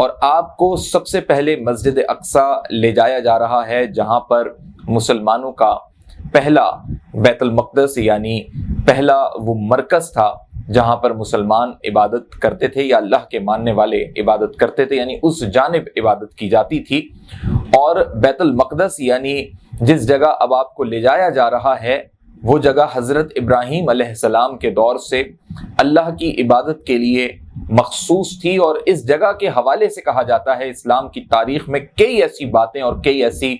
اور آپ کو سب سے پہلے مسجد اقصی لے جایا جا رہا ہے، جہاں پر مسلمانوں کا پہلا بیت المقدس یعنی پہلا وہ مرکز تھا جہاں پر مسلمان عبادت کرتے تھے یا اللہ کے ماننے والے عبادت کرتے تھے، یعنی اس جانب عبادت کی جاتی تھی۔ اور بیت المقدس یعنی جس جگہ اب آپ کو لے جایا جا رہا ہے، وہ جگہ حضرت ابراہیم علیہ السلام کے دور سے اللہ کی عبادت کے لیے مخصوص تھی، اور اس جگہ کے حوالے سے کہا جاتا ہے اسلام کی تاریخ میں کئی ایسی باتیں اور کئی ایسی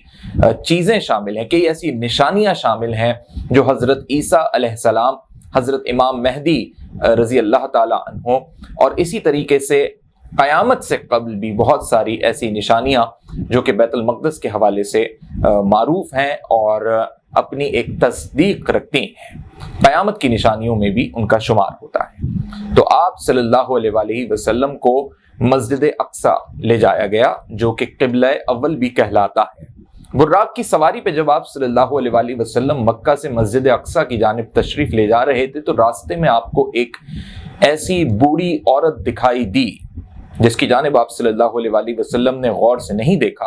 چیزیں شامل ہیں، کئی ایسی نشانیاں شامل ہیں جو حضرت عیسیٰ علیہ السلام، حضرت امام مہدی رضی اللہ تعالی عنہ، اور اسی طریقے سے قیامت سے قبل بھی بہت ساری ایسی نشانیاں جو کہ بیت المقدس کے حوالے سے معروف ہیں اور اپنی ایک تصدیق رکھتی ہیں، قیامت کی نشانیوں میں بھی ان کا شمار ہوتا ہے۔ تو آپ صلی اللہ علیہ وسلم کو مسجد اقصی لے جایا گیا، جو کہ قبلہ اول بھی کہلاتا ہے۔ براق کی سواری پہ جب آپ صلی اللہ علیہ وسلم مکہ سے مسجد اقصی کی جانب تشریف لے جا رہے تھے، تو راستے میں آپ کو ایک ایسی بوڑھی عورت دکھائی دی جس کی جانب آپ صلی اللہ علیہ وسلم نے غور سے نہیں دیکھا،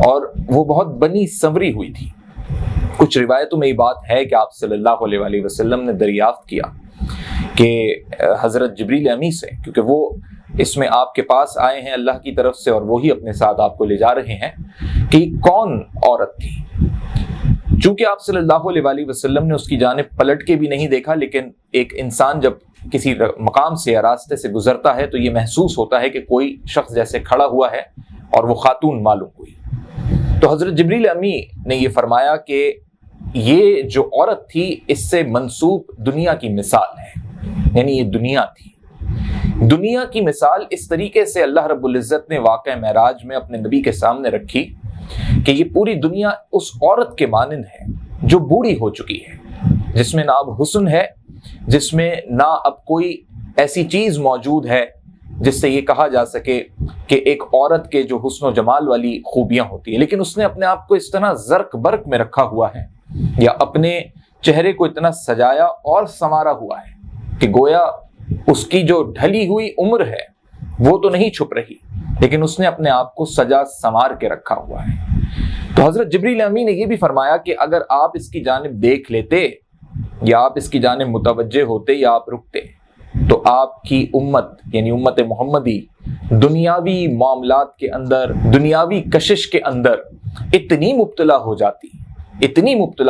اور وہ بہت بنی سنوری ہوئی تھی۔ کچھ روایتوں میں یہ بات ہے کہ آپ صلی اللہ علیہ وسلم نے دریافت کیا کہ حضرت جبریل امی سے، کیونکہ وہ اس میں آپ کے پاس آئے ہیں اللہ کی طرف سے اور وہی اپنے ساتھ آپ کو لے جا رہے ہیں، کہ کون عورت تھی۔ چونکہ آپ صلی اللہ علیہ وسلم نے اس کی جانب پلٹ کے بھی نہیں دیکھا، لیکن ایک انسان جب کسی مقام سے یا راستے سے گزرتا ہے تو یہ محسوس ہوتا ہے کہ کوئی شخص جیسے کھڑا ہوا ہے، اور وہ خاتون معلوم ہوئی۔ تو حضرت جبریل امی نے یہ فرمایا کہ یہ جو عورت تھی اس سے منسوب دنیا کی مثال ہے، یعنی یہ دنیا تھی۔ دنیا کی مثال اس طریقے سے اللہ رب العزت نے واقعہ معراج میں اپنے نبی کے سامنے رکھی کہ یہ پوری دنیا اس عورت کے مانند ہے جو بوڑھی ہو چکی ہے، جس میں نہ اب حسن ہے، جس میں نہ اب کوئی ایسی چیز موجود ہے جس سے یہ کہا جا سکے کہ ایک عورت کے جو حسن و جمال والی خوبیاں ہوتی ہیں، لیکن اس نے اپنے آپ کو اس طرح زرق برق میں رکھا ہوا ہے یا اپنے چہرے کو اتنا سجایا اور سنوارا ہوا ہے کہ گویا اس کی جو ڈھلی ہوئی عمر ہے وہ تو نہیں چھپ رہی، لیکن اس نے اپنے آپ کو سجا سنوار کے رکھا ہوا ہے۔ تو حضرت جبریل امی نے یہ بھی فرمایا کہ اگر آپ اس کی جانب دیکھ لیتے یا آپ اس کی جانب متوجہ ہوتے یا آپ رکتے تو آپ کی امت یعنی امت محمدی دنیاوی معاملات کے اندر، دنیاوی کشش کے اندر اتنی مبتلا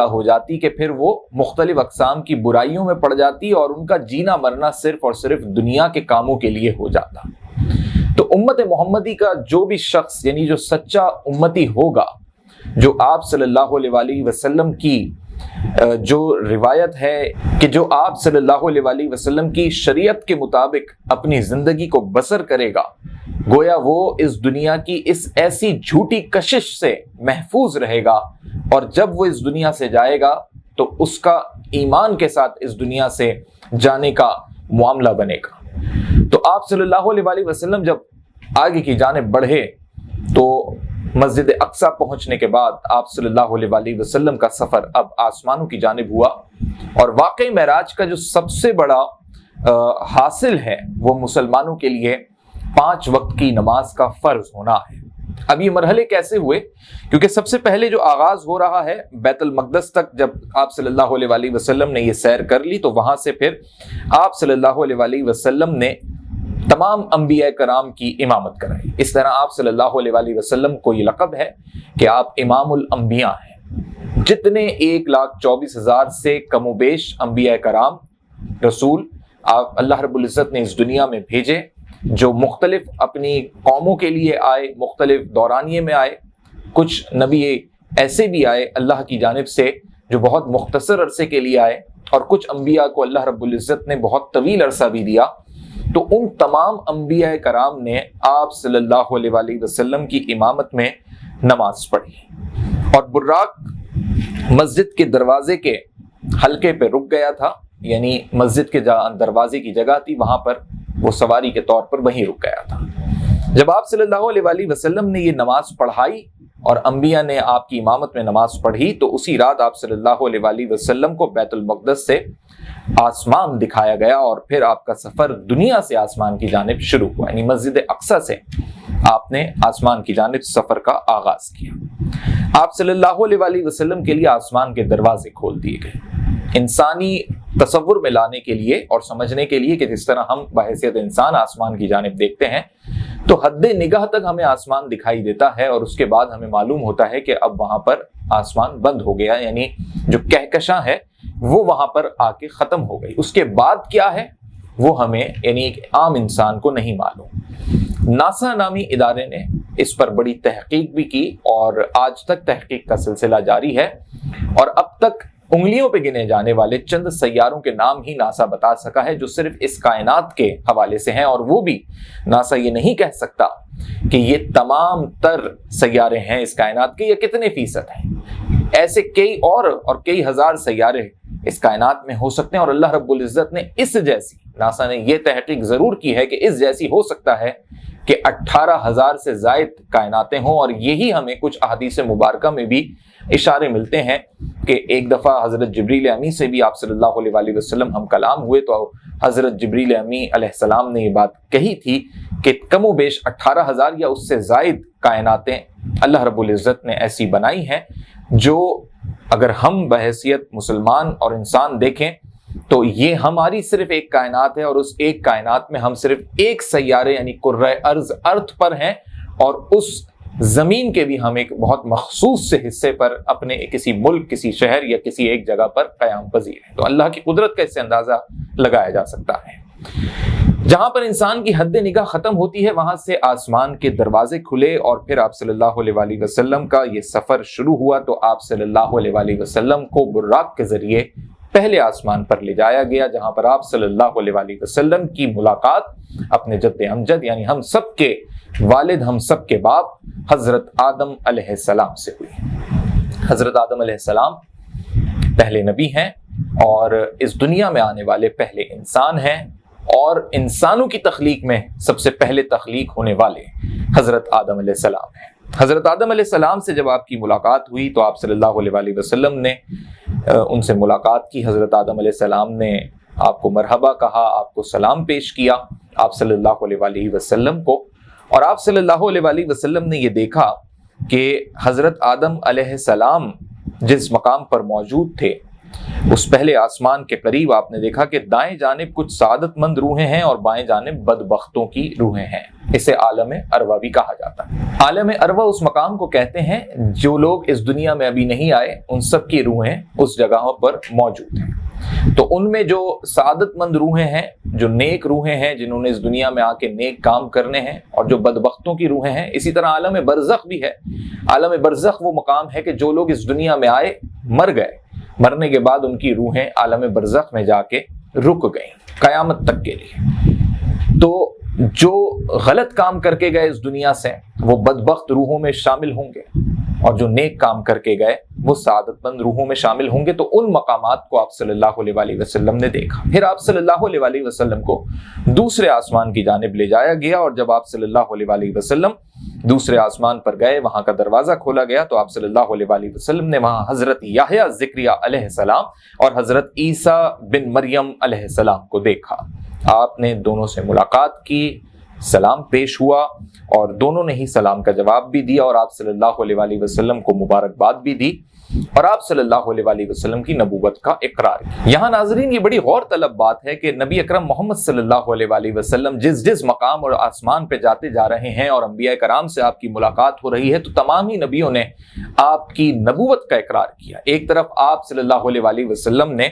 ہو جاتی کہ پھر وہ مختلف اقسام کی برائیوں میں پڑ جاتی اور ان کا جینا مرنا صرف اور صرف دنیا کے کاموں کے لیے ہو جاتا۔ تو امت محمدی کا جو بھی شخص یعنی جو سچا امتی ہوگا، جو آپ صلی اللہ علیہ وسلم کی جو روایت ہے کہ جو آپ صلی اللہ علیہ وسلم کی شریعت کے مطابق اپنی زندگی کو بسر کرے گا، گویا وہ اس دنیا کی اس ایسی جھوٹی کشش سے محفوظ رہے گا، اور جب وہ اس دنیا سے جائے گا تو اس کا ایمان کے ساتھ اس دنیا سے جانے کا معاملہ بنے گا۔ تو آپ صلی اللہ علیہ وسلم جب آگے کی جانب بڑھے تو مسجد اقصی پہنچنے کے بعد آپ صلی اللہ علیہ وسلم کا سفر اب آسمانوں کی جانب ہوا، اور واقعی معراج کا جو سب سے بڑا حاصل ہے وہ مسلمانوں کے لیے 5 وقت کی نماز کا فرض ہونا ہے۔ اب یہ مرحلے کیسے ہوئے؟ کیونکہ سب سے پہلے جو آغاز ہو رہا ہے بیت المقدس تک، جب آپ صلی اللہ علیہ وسلم نے یہ سیر کر لی تو وہاں سے پھر آپ صلی اللہ علیہ وسلم نے تمام انبیاء کرام کی امامت کرائی۔ اس طرح آپ صلی اللہ علیہ وسلم کو یہ لقب ہے کہ آپ امام الانبیاء ہیں۔ جتنے 1,24,000 سے کم و بیش انبیاء کرام رسول آپ اللہ رب العزت نے اس دنیا میں بھیجے، جو مختلف اپنی قوموں کے لیے آئے، مختلف دورانیے میں آئے، کچھ نبی ایسے بھی آئے اللہ کی جانب سے جو بہت مختصر عرصے کے لیے آئے، اور کچھ انبیاء کو اللہ رب العزت نے بہت طویل عرصہ بھی دیا۔ تو ان تمام انبیاء کرام نے آپ صلی اللہ علیہ وسلم کی امامت میں نماز پڑھی، اور براق مسجد کے دروازے کے حلقے پہ رک گیا تھا، یعنی مسجد کے دروازے کی جگہ تھی وہاں پر وہ سواری کے طور پر وہیں رک گیا تھا۔ جب آپ صلی اللہ علیہ وسلم نے یہ نماز پڑھائی اور انبیاء نے آپ کی امامت میں نماز پڑھی تو اسی رات آپ صلی اللہ علیہ وآلہ وسلم کو بیت المقدس سے آسمان دکھایا گیا اور پھر آپ کا سفر دنیا سے آسمان کی جانب شروع ہوا، یعنی مسجد اقصی سے آپ نے آسمان کی جانب سفر کا آغاز کیا۔ آپ صلی اللہ علیہ وآلہ وسلم کے لیے آسمان کے دروازے کھول دیے گئے، انسانی تصور میں لانے کے لیے اور سمجھنے کے لیے کہ جس طرح ہم بحیثیت انسان آسمان کی جانب دیکھتے ہیں تو حد نگاہ تک ہمیں آسمان دکھائی دیتا ہے، اور اس کے بعد ہمیں معلوم ہوتا ہے کہ اب وہاں پر آسمان بند ہو گیا، یعنی جو کہکشاں ہے وہ وہاں پر آ کے ختم ہو گئی۔ اس کے بعد کیا ہے وہ ہمیں یعنی ایک عام انسان کو نہیں معلوم۔ ناسا نامی ادارے نے اس پر بڑی تحقیق بھی کی اور آج تک تحقیق کا سلسلہ جاری ہے، اور اب تک انگلیوں پہ گنے جانے والے چند سیاروں کے نام ہی ناسا بتا سکا ہے جو صرف اس کائنات کے حوالے سے ہیں، اور وہ بھی ناسا یہ نہیں کہہ سکتا کہ یہ تمام تر سیارے ہیں اس کائنات کے یا کتنے فیصد ہیں۔ ایسے کئی اور کئی ہزار سیارے اس کائنات میں ہو سکتے ہیں، اور اللہ رب العزت نے اس جیسی، ناسا نے یہ تحقیق ضرور کی ہے کہ اس جیسی ہو سکتا ہے کہ 18,000 سے زائد کائناتیں ہوں، اور یہی ہمیں کچھ احادیث مبارکہ میں بھی اشارے ملتے ہیں کہ ایک دفعہ حضرت جبریل امی سے بھی آپ صلی اللہ علیہ وآلہ وسلم ہم کلام ہوئے تو حضرت جبریل امی علیہ السلام نے یہ بات کہی تھی کہ کم و بیش 18,000 یا اس سے زائد کائناتیں اللہ رب العزت نے ایسی بنائی ہیں جو اگر ہم بحیثیت مسلمان اور انسان دیکھیں تو یہ ہماری صرف ایک کائنات ہے، اور اس ایک کائنات میں ہم صرف ایک سیارے یعنی کرۂ ارض ارتھ پر ہیں، اور اس زمین کے بھی ہم ایک بہت مخصوص سے حصے پر اپنے کسی ملک، کسی شہر یا کسی ایک جگہ پر قیام پذیر ہیں۔ تو اللہ کی قدرت کا اس سے اندازہ لگایا جا سکتا ہے۔ جہاں پر انسان کی حد نگاہ ختم ہوتی ہے وہاں سے آسمان کے دروازے کھلے، اور پھر آپ صلی اللہ علیہ وآلہ وسلم کا یہ سفر شروع ہوا تو آپ صلی اللہ علیہ وآلہ وسلم کو براق کے ذریعے پہلے آسمان پر لے جایا گیا، جہاں پر آپ صلی اللہ علیہ وآلہ وسلم کی ملاقات اپنے جد امجد یعنی ہم سب کے والد، ہم سب کے باپ حضرت آدم علیہ السلام سے ہوئی۔ حضرت آدم علیہ السلام پہلے نبی ہیں اور اس دنیا میں آنے والے پہلے انسان ہیں، اور انسانوں کی تخلیق میں سب سے پہلے تخلیق ہونے والے حضرت آدم علیہ السلام ہیں۔ حضرت آدم علیہ السلام سے جب آپ کی ملاقات ہوئی تو آپ صلی اللہ علیہ وآلہ وسلم نے ان سے ملاقات کی۔ حضرت آدم علیہ السلام نے آپ کو مرحبا کہا، آپ کو سلام پیش کیا آپ صلی اللہ علیہ وآلہ وسلم کو، اور آپ صلی اللہ علیہ وآلہ وسلم نے یہ دیکھا کہ حضرت آدم علیہ السلام جس مقام پر موجود تھے اس پہلے آسمان کے قریب آپ نے دیکھا کہ دائیں جانب کچھ سعادت مند روحیں ہیں اور بائیں جانب بدبختوں کی روحیں ہیں۔ اسے عالم ارواح بھی کہا جاتا ہے۔ عالم ارواح اس مقام کو کہتے ہیں جو لوگ اس دنیا میں ابھی نہیں آئے ان سب کی روحیں اس جگہوں پر موجود ہیں۔ تو ان میں جو سعادت مند روحیں ہیں، جو نیک روحیں ہیں جنہوں نے اس دنیا میں آ کے نیک کام کرنے ہیں، اور جو بدبختوں کی روحیں ہیں، اسی طرح عالم برزخ بھی ہے۔ عالم برزخ وہ مقام ہے کہ جو لوگ اس دنیا میں آئے مر گئے، مرنے کے بعد ان کی روحیں عالم برزخ میں جا کے رک گئیں قیامت تک کے لیے۔ تو جو غلط کام کر کے گئے اس دنیا سے وہ بدبخت روحوں میں شامل ہوں گے، اور جو نیک کام کر کے گئے وہ سعادت مند روحوں میں شامل ہوں گے۔ تو ان مقامات کو آپ صلی اللہ علیہ وآلہ وسلم نے دیکھا۔ پھر آپ صلی اللہ علیہ وآلہ وسلم کو دوسرے آسمان کی جانب لے جایا گیا، اور جب آپ صلی اللہ علیہ وآلہ وسلم دوسرے آسمان پر گئے، وہاں کا دروازہ کھولا گیا تو آپ صلی اللہ علیہ وآلہ وسلم نے وہاں حضرت یحییٰ زکریا علیہ السلام اور حضرت عیسیٰ بن مریم علیہ السلام کو دیکھا۔ آپ نے دونوں سے ملاقات کی، سلام پیش ہوا، اور دونوں نے ہی سلام کا جواب بھی دیا، اور آپ صلی اللہ علیہ وآلہ وسلم کو مبارکباد بھی دی، اور آپ صلی اللہ علیہ وآلہ وسلم کی نبوت کا اقرار کیا۔ یہاں ناظرین یہ بڑی غور طلب بات ہے کہ نبی اکرم محمد صلی اللہ علیہ وآلہ وسلم جس مقام اور آسمان پہ جاتے جا رہے ہیں اور انبیاء کرام سے آپ کی ملاقات ہو رہی ہے تو تمام ہی نبیوں نے آپ کی نبوت کا اقرار کیا۔ ایک طرف آپ صلی اللہ علیہ وآلہ وسلم نے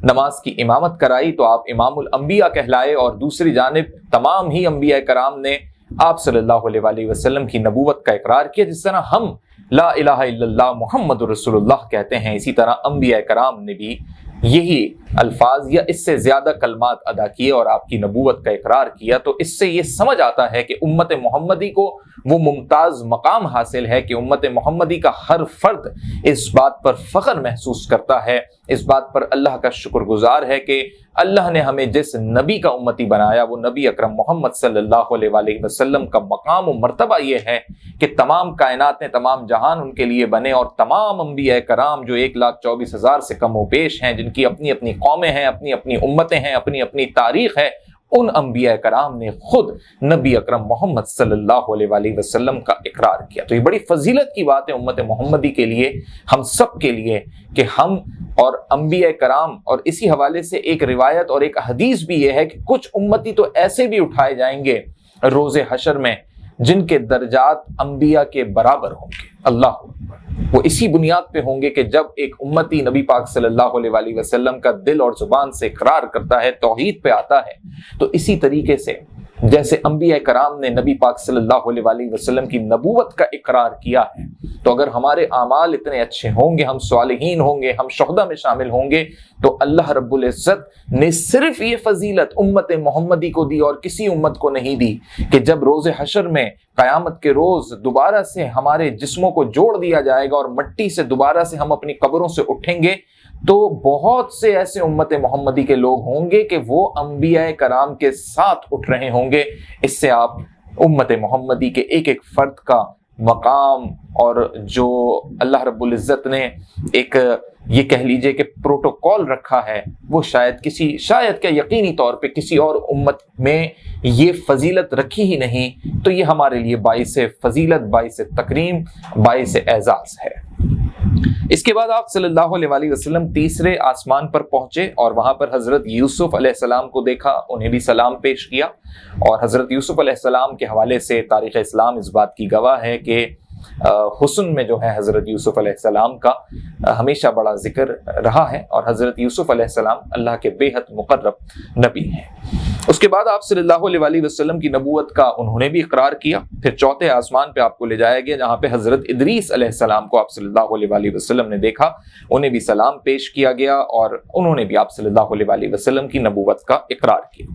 نماز کی امامت کرائی تو آپ امام الانبیاء کہلائے، اور دوسری جانب تمام ہی انبیاء کرام نے آپ صلی اللہ علیہ وآلہ وسلم کی نبوت کا اقرار کیا۔ جس طرح ہم لا الہ الا اللہ محمد رسول اللہ کہتے ہیں، اسی طرح انبیاء کرام نے بھی یہی الفاظ یا اس سے زیادہ کلمات ادا کیے اور آپ کی نبوت کا اقرار کیا، تو اس سے یہ سمجھ آتا ہے کہ امت محمدی کو وہ ممتاز مقام حاصل ہے کہ امت محمدی کا ہر فرد اس بات پر فخر محسوس کرتا ہے، اس بات پر اللہ کا شکر گزار ہے کہ اللہ نے ہمیں جس نبی کا امتی بنایا وہ نبی اکرم محمد صلی اللہ علیہ وآلہ وسلم کا مقام و مرتبہ یہ ہے کہ تمام کائنات تمام جہان ان کے لیے بنے، اور تمام انبیاء کرام جو 1,24,000 سے کم و بیش ہیں، جن کی اپنی اپنی قومیں ہیں، اپنی اپنی امتیں ہیں، اپنی اپنی تاریخ ہے، ان انبیاء کرام نے خود نبی اکرم محمد صلی اللہ علیہ وآلہ وسلم کا اقرار کیا۔ تو یہ بڑی فضیلت کی بات ہے امت محمدی کے لیے، ہم سب کے لیے، کہ ہم اور انبیاء کرام، اور اسی حوالے سے ایک روایت اور ایک حدیث بھی یہ ہے کہ کچھ امتی تو ایسے بھی اٹھائے جائیں گے روز حشر میں جن کے درجات انبیاء کے برابر ہوں گے۔ اللہ اکبر۔ وہ اسی بنیاد پہ ہوں گے کہ جب ایک امتی نبی پاک صلی اللہ علیہ وآلہ وسلم کا دل اور زبان سے اقرار کرتا ہے، توحید پہ آتا ہے، تو اسی طریقے سے جیسے انبیاء کرام نے نبی پاک صلی اللہ علیہ وآلہ وسلم کی نبوت کا اقرار کیا ہے، تو اگر ہمارے اعمال اتنے اچھے ہوں گے، ہم صالحین ہوں گے، ہم شہداء میں شامل ہوں گے، تو اللہ رب العزت نے صرف یہ فضیلت امت محمدی کو دی اور کسی امت کو نہیں دی کہ جب روز حشر میں قیامت کے روز دوبارہ سے ہمارے جسموں کو جوڑ دیا جائے گا اور مٹی سے دوبارہ سے ہم اپنی قبروں سے اٹھیں گے، تو بہت سے ایسے امت محمدی کے لوگ ہوں گے کہ وہ انبیاء کرام کے ساتھ اٹھ رہے ہوں گے۔ اس سے آپ امت محمدی کے ایک ایک فرد کا مقام اور جو اللہ رب العزت نے ایک یہ کہہ لیجئے کہ پروٹوکول رکھا ہے، وہ شاید کیا یقینی طور پہ کسی اور امت میں یہ فضیلت رکھی ہی نہیں، تو یہ ہمارے لیے باعث فضیلت، باعث تکریم، باعث اعزاز ہے۔ اس کے بعد آپ صلی اللہ علیہ وآلہ وسلم تیسرے آسمان پر پہنچے اور وہاں پر حضرت یوسف علیہ السلام کو دیکھا، انہیں بھی سلام پیش کیا، اور حضرت یوسف علیہ السلام کے حوالے سے تاریخ اسلام اس بات کی گواہ ہے کہ حسن میں جو ہے حضرت یوسف علیہ السلام کا ہمیشہ بڑا ذکر رہا ہے، اور حضرت یوسف علیہ السلام اللہ کے بے حد مقرب نبی ہیں۔ اس کے بعد آپ صلی اللہ علیہ وآلہ وسلم کی نبوت کا انہوں نے بھی اقرار کیا۔ پھر چوتھے آسمان پہ آپ کو لے جایا گیا، جہاں پہ حضرت ادریس علیہ السلام کو آپ صلی اللہ علیہ وآلہ وسلم نے دیکھا، انہیں بھی سلام پیش کیا گیا، اور انہوں نے بھی آپ صلی اللہ علیہ وآلہ وسلم کی نبوت کا اقرار کیا۔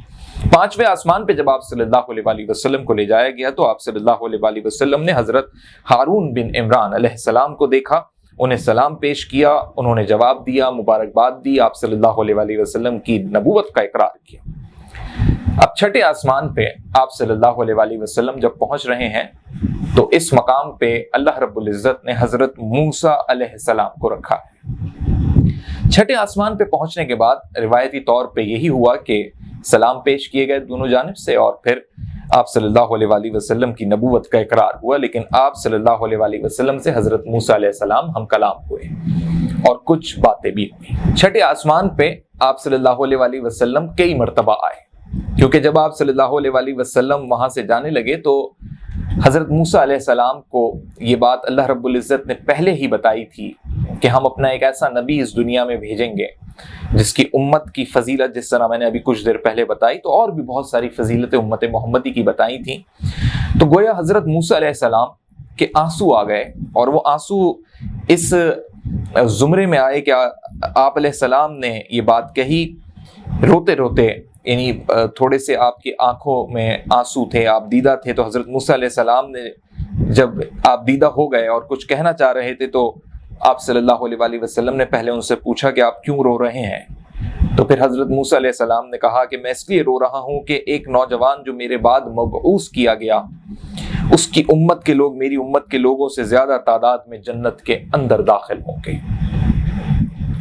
پانچویں آسمان پہ جب آپ صلی اللہ علیہ وآلہ وسلم کو لے جایا گیا، تو آپ صلی اللہ علیہ وآلہ وسلم نے حضرت ہارون بن عمران علیہ السلام کو دیکھا، انہیں سلام پیش کیا، انہوں نے جواب دیا، مبارکباد دی، آپ صلی اللہ علیہ وآلہ وسلم کی نبوت کا اقرار کیا۔ اب چھٹے آسمان پہ آپ صلی اللہ علیہ وآلہ وسلم جب پہنچ رہے ہیں، تو اس مقام پہ اللہ رب العزت نے حضرت موسیٰ علیہ السلام کو رکھا ہے۔ چھٹے آسمان پہ پہنچنے کے بعد روایتی طور پہ یہی ہوا کہ سلام پیش کیے گئے دونوں جانب سے، اور پھر آپ صلی اللہ علیہ وآلہ وسلم کی نبوت کا اقرار ہوا، لیکن آپ صلی اللہ علیہ وآلہ وسلم سے حضرت موسیٰ علیہ السلام ہم کلام ہوئے اور کچھ باتیں بھی ہوئی۔ چھٹے آسمان پہ آپ صلی اللہ علیہ وآلہ وسلم کئی مرتبہ آئے، کیونکہ جب آپ صلی اللہ علیہ وآلہ وسلم وہاں سے جانے لگے تو حضرت موسیٰ علیہ السلام کو یہ بات اللہ رب العزت نے پہلے ہی بتائی تھی کہ ہم اپنا ایک ایسا نبی اس دنیا میں بھیجیں گے جس کی امت کی فضیلت، جس طرح میں نے ابھی کچھ دیر پہلے بتائی، تو اور بھی بہت ساری فضیلتیں امت محمدی کی بتائی تھیں۔ تو گویا حضرت موسیٰ علیہ السلام کے آنسو آ گئے، اور وہ آنسو اس زمرے میں آئے کہ آپ علیہ السلام نے یہ بات کہی روتے روتے، یعنی تھوڑے سے آپ کی آنکھوں میں آنسو تھے، آپ دیدہ تھے، تو حضرت موسیٰ علیہ السلام نے جب آپ دیدہ ہو گئے اور کچھ کہنا چاہ رہے تھے، تو آپ صلی اللہ علیہ وآلہ وسلم نے پہلے ان سے پوچھا کہ آپ کیوں رو رہے ہیں؟ تو پھر حضرت موسیٰ علیہ السلام نے کہا کہ میں اس لیے رو رہا ہوں کہ ایک نوجوان جو میرے بعد مبعوث کیا گیا، اس کی امت کے لوگ میری امت کے لوگوں سے زیادہ تعداد میں جنت کے اندر داخل ہوں گے۔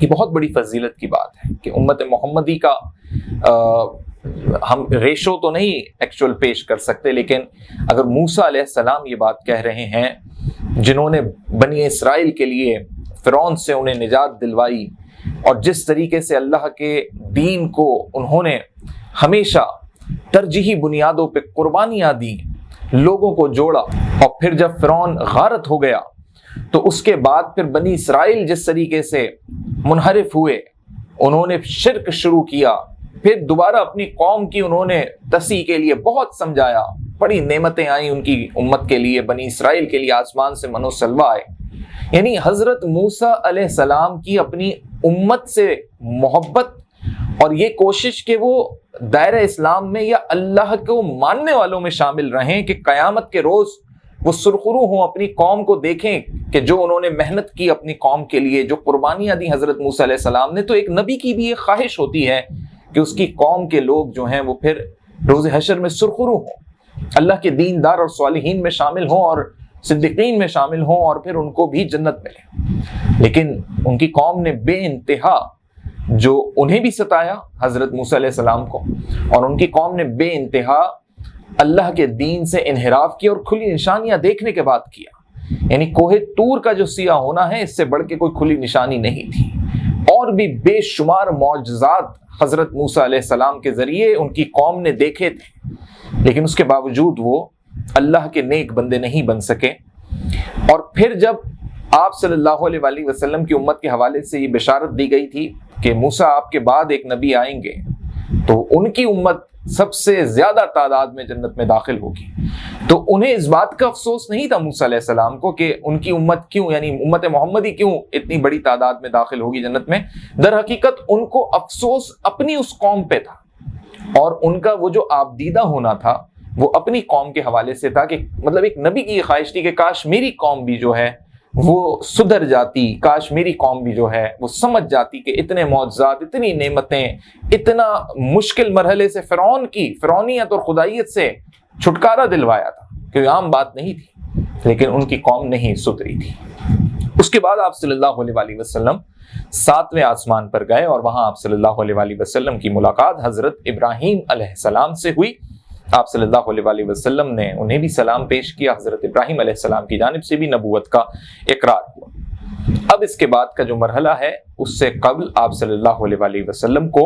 یہ بہت بڑی فضیلت کی بات ہے کہ امت محمدی کا ہم ریشو تو نہیں ایکچول پیش کر سکتے، لیکن اگر موسیٰ علیہ السلام یہ بات کہہ رہے ہیں جنہوں نے بنی اسرائیل کے لیے فرعون سے انہیں نجات دلوائی، اور جس طریقے سے اللہ کے دین کو انہوں نے ہمیشہ ترجیحی بنیادوں پہ قربانیاں دی، لوگوں کو جوڑا، اور پھر جب فرعون غارت ہو گیا تو اس کے بعد پھر بنی اسرائیل جس طریقے سے منحرف ہوئے، انہوں نے شرک شروع کیا، پھر دوبارہ اپنی قوم کی انہوں نے تصحیح کے لیے بہت سمجھایا، بڑی نعمتیں آئیں ان کی امت کے لیے، بنی اسرائیل کے لیے آسمان سے من و سلوہ آئے۔ یعنی حضرت موسیٰ علیہ السلام کی اپنی امت سے محبت اور یہ کوشش کہ وہ دائرہ اسلام میں یا اللہ کو ماننے والوں میں شامل رہیں کہ قیامت کے روز وہ سرخرو ہوں، اپنی قوم کو دیکھیں کہ جو انہوں نے محنت کی اپنی قوم کے لیے، جو قربانیاں دی حضرت موسیٰ علیہ السلام نے. تو ایک نبی کی بھی یہ خواہش ہوتی ہے کہ اس کی قوم کے لوگ جو ہیں وہ پھر روز حشر میں سرخرو ہوں، اللہ کے دیندار اور صالحین میں شامل ہوں اور صدیقین میں شامل ہوں، اور پھر ان کو بھی جنت ملے. لیکن ان کی قوم نے بے انتہا جو انہیں بھی ستایا حضرت موسیٰ علیہ السلام کو، اور ان کی قوم نے بے انتہا اللہ کے دین سے انحراف کیا اور کھلی نشانیاں دیکھنے کے بعد کیا. یعنی کوہ طور کا جو سیاہ ہونا ہے، اس سے بڑھ کے کوئی کھلی نشانی نہیں تھی. اور بھی بے شمار معجزات حضرت موسیٰ علیہ السلام کے ذریعے ان کی قوم نے دیکھے تھے، لیکن اس کے باوجود وہ اللہ کے نیک بندے نہیں بن سکے. اور پھر جب آپ صلی اللہ علیہ وآلہ وسلم کی امت کے حوالے سے یہ بشارت دی گئی تھی کہ موسیٰ آپ کے بعد ایک نبی آئیں گے، تو ان کی امت سب سے زیادہ تعداد میں جنت میں داخل ہوگی. تو انہیں اس بات کا افسوس نہیں تھا موسیٰ علیہ السلام کو کہ ان کی امت کیوں، یعنی امت محمدی کیوں اتنی بڑی تعداد میں داخل ہوگی جنت میں. در حقیقت ان کو افسوس اپنی اس قوم پہ تھا، اور ان کا وہ جو آبدیدہ ہونا تھا وہ اپنی قوم کے حوالے سے تھا کہ مطلب ایک نبی کی یہ خواہش تھی کہ کاش میری قوم بھی جو ہے وہ سدھر جاتی، کاش میری قوم بھی جو ہے وہ سمجھ جاتی کہ اتنے معجزات، اتنی نعمتیں، اتنا مشکل مرحلے سے فرعون کی فرعونیت اور خدائیت سے چھٹکارا دلوایا تھا کہ عام بات نہیں تھی، لیکن ان کی قوم نہیں سدھری تھی. اس کے بعد آپ صلی اللہ علیہ وآلہ وسلم 7ویں آسمان پر گئے، اور وہاں آپ صلی اللہ علیہ وآلہ وسلم کی ملاقات حضرت ابراہیم علیہ السلام سے ہوئی. آپ صلی اللہ علیہ وآلہ وسلم نے انہیں بھی سلام پیش کیا. حضرت ابراہیم علیہ السلام کی جانب سے بھی نبوت کا اقرار ہوا. اب اس کے بعد کا جو مرحلہ ہے، اس سے قبل آپ صلی اللہ علیہ وآلہ وسلم کو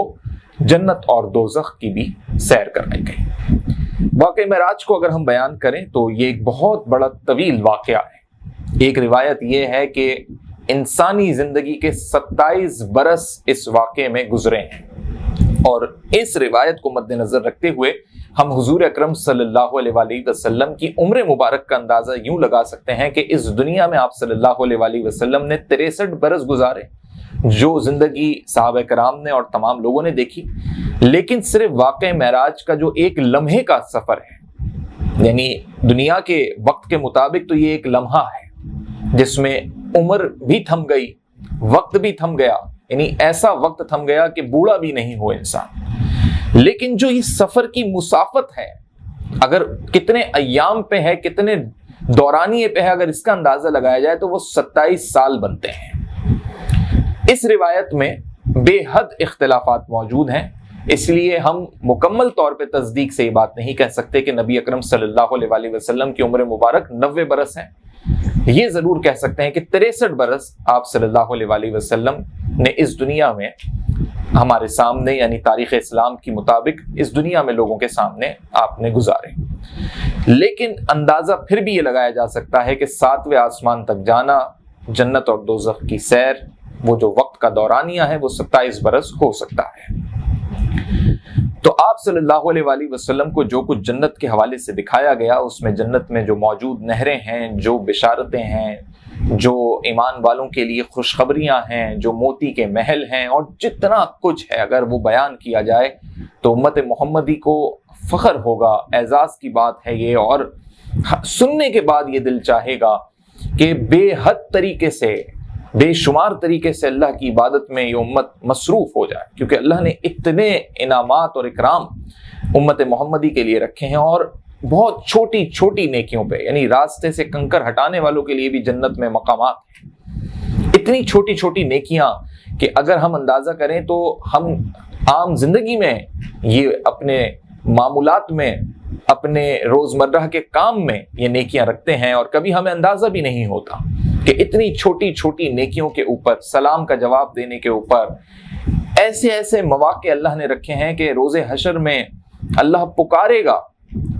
جنت اور دوزخ کی بھی سیر کرائی گئی. واقعہ معراج کو اگر ہم بیان کریں تو یہ ایک بہت بڑا طویل واقعہ ہے. ایک روایت یہ ہے کہ انسانی زندگی کے 27 برس اس واقعے میں گزرے ہیں، اور اس روایت کو مد نظر رکھتے ہوئے ہم حضور اکرم صلی اللہ علیہ وآلہ وسلم کی عمر مبارک کا اندازہ یوں لگا سکتے ہیں کہ اس دنیا میں آپ صلی اللہ علیہ وآلہ وسلم نے 63 برس گزارے، جو زندگی صحابہ کرام نے اور تمام لوگوں نے دیکھی. لیکن صرف واقعہ معراج کا جو ایک لمحے کا سفر ہے، یعنی دنیا کے وقت کے مطابق تو یہ ایک لمحہ ہے جس میں عمر بھی تھم گئی، وقت بھی تھم گیا، یعنی ایسا وقت تھم گیا کہ بوڑھا بھی نہیں ہو انسان. لیکن جو اس سفر کی مسافت ہے، اگر کتنے ایام پہ ہے، کتنے دورانیے پہ ہے، اگر اس کا اندازہ لگایا جائے تو وہ 27 سال بنتے ہیں. اس روایت میں بے حد اختلافات موجود ہیں، اس لیے ہم مکمل طور پہ تصدیق سے یہ بات نہیں کہہ سکتے کہ نبی اکرم صلی اللہ علیہ وآلہ وسلم کی عمر مبارک 90 برس ہیں. یہ ضرور کہہ سکتے ہیں کہ 63 برس آپ صلی اللہ علیہ وآلہ وسلم نے اس دنیا میں ہمارے سامنے، یعنی تاریخ اسلام کی مطابق اس دنیا میں لوگوں کے سامنے آپ نے گزارے. لیکن اندازہ پھر بھی یہ لگایا جا سکتا ہے کہ 7ویں آسمان تک جانا، جنت اور دوزخ کی سیر، وہ جو وقت کا دورانیہ ہے وہ 27 برس ہو سکتا ہے. تو آپ صلی اللہ علیہ وآلہ وسلم کو جو کچھ جنت کے حوالے سے دکھایا گیا، اس میں جنت میں جو موجود نہریں ہیں، جو بشارتیں ہیں، جو ایمان والوں کے لیے خوشخبریاں ہیں، جو موتی کے محل ہیں، اور جتنا کچھ ہے، اگر وہ بیان کیا جائے تو امت محمدی کو فخر ہوگا، اعزاز کی بات ہے یہ. اور سننے کے بعد یہ دل چاہے گا کہ بے حد طریقے سے، بے شمار طریقے سے اللہ کی عبادت میں یہ امت مصروف ہو جائے، کیونکہ اللہ نے اتنے انعامات اور اکرام امت محمدی کے لیے رکھے ہیں. اور بہت چھوٹی چھوٹی نیکیوں پہ، یعنی راستے سے کنکر ہٹانے والوں کے لیے بھی جنت میں مقامات ہیں. اتنی چھوٹی چھوٹی نیکیاں کہ اگر ہم اندازہ کریں تو ہم عام زندگی میں یہ اپنے معمولات میں، اپنے روزمرہ کے کام میں یہ نیکیاں رکھتے ہیں، اور کبھی ہمیں اندازہ بھی نہیں ہوتا کہ اتنی چھوٹی چھوٹی نیکیوں کے اوپر، سلام کا جواب دینے کے اوپر ایسے ایسے مواقع اللہ نے رکھے ہیں کہ روز حشر میں اللہ پکارے گا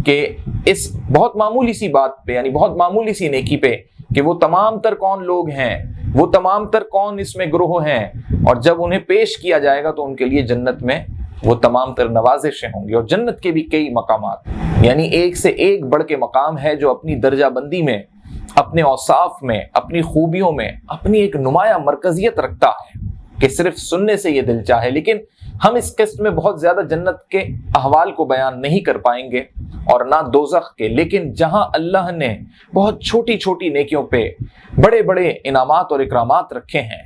کہ اس بہت معمولی سی بات پہ، یعنی بہت معمولی سی نیکی پہ، کہ وہ تمام تر کون لوگ ہیں، وہ تمام تر کون اس میں گروہ ہیں، اور جب انہیں پیش کیا جائے گا تو ان کے لیے جنت میں وہ تمام تر نوازشیں ہوں گی. اور جنت کے بھی کئی مقامات، یعنی ایک سے ایک بڑھ کے مقام ہے جو اپنی درجہ بندی میں اپنے اوصاف میں، اپنی خوبیوں میں اپنی ایک نمایاں مرکزیت رکھتا ہے کہ صرف سننے سے یہ دل چاہے. لیکن ہم اس قسط میں بہت زیادہ جنت کے احوال کو بیان نہیں کر پائیں گے اور نہ دوزخ کے. لیکن جہاں اللہ نے بہت چھوٹی چھوٹی نیکیوں پہ بڑے بڑے انعامات اور اکرامات رکھے ہیں،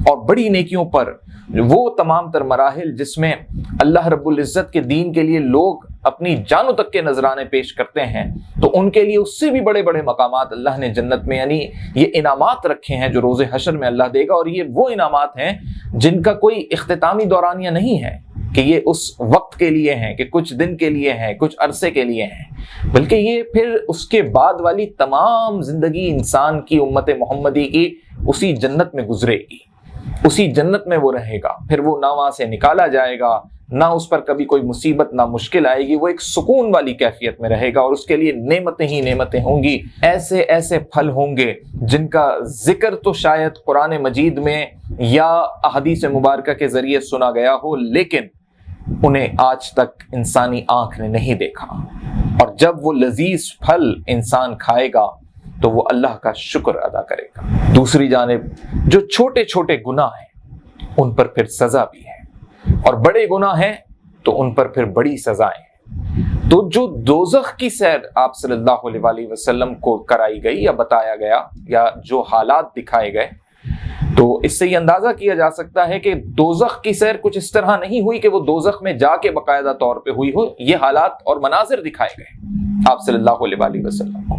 اور بڑی نیکیوں پر وہ تمام تر مراحل جس میں اللہ رب العزت کے دین کے لیے لوگ اپنی جانوں تک کے نذرانے پیش کرتے ہیں، تو ان کے لیے اس سے بھی بڑے بڑے مقامات اللہ نے جنت میں یعنی یہ انعامات رکھے ہیں جو روز حشر میں اللہ دے گا. اور یہ وہ انعامات ہیں جن کا کوئی اختتامی دورانیہ نہیں ہے کہ یہ اس وقت کے لیے ہیں، کہ کچھ دن کے لیے ہیں، کچھ عرصے کے لیے ہیں، بلکہ یہ پھر اس کے بعد والی تمام زندگی انسان کی، امت محمدی کی اسی جنت میں گزرے گی، اسی جنت میں وہ رہے گا. پھر وہ نہ وہاں سے نکالا جائے گا، نہ اس پر کبھی کوئی مصیبت نہ مشکل آئے گی. وہ ایک سکون والی کیفیت میں رہے گا اور اس کے لیے نعمتیں ہی نعمتیں ہوں گی. ایسے ایسے پھل ہوں گے جن کا ذکر تو شاید قرآن مجید میں یا احادیث مبارکہ کے ذریعے سنا گیا ہو، لیکن انہیں آج تک انسانی آنکھ نے نہیں دیکھا. اور جب وہ لذیذ پھل انسان کھائے گا تو وہ اللہ کا شکر ادا کرے گا. دوسری جانب جو چھوٹے چھوٹے گناہ ہیں ان پر پھر سزا بھی ہے، اور بڑے گناہ ہیں تو ان پر پھر بڑی سزائیں ہیں. تو جو دوزخ کی سیر آپ صلی اللہ علیہ وآلہ وسلم کو کرائی گئی یا بتایا گیا یا جو حالات دکھائے گئے، تو اس سے یہ اندازہ کیا جا سکتا ہے کہ دوزخ کی سیر کچھ اس طرح نہیں ہوئی کہ وہ دوزخ میں جا کے باقاعدہ طور پہ ہوئی ہو. یہ حالات اور مناظر دکھائے گئے آپ صلی اللہ علیہ وآلہ وسلم کو.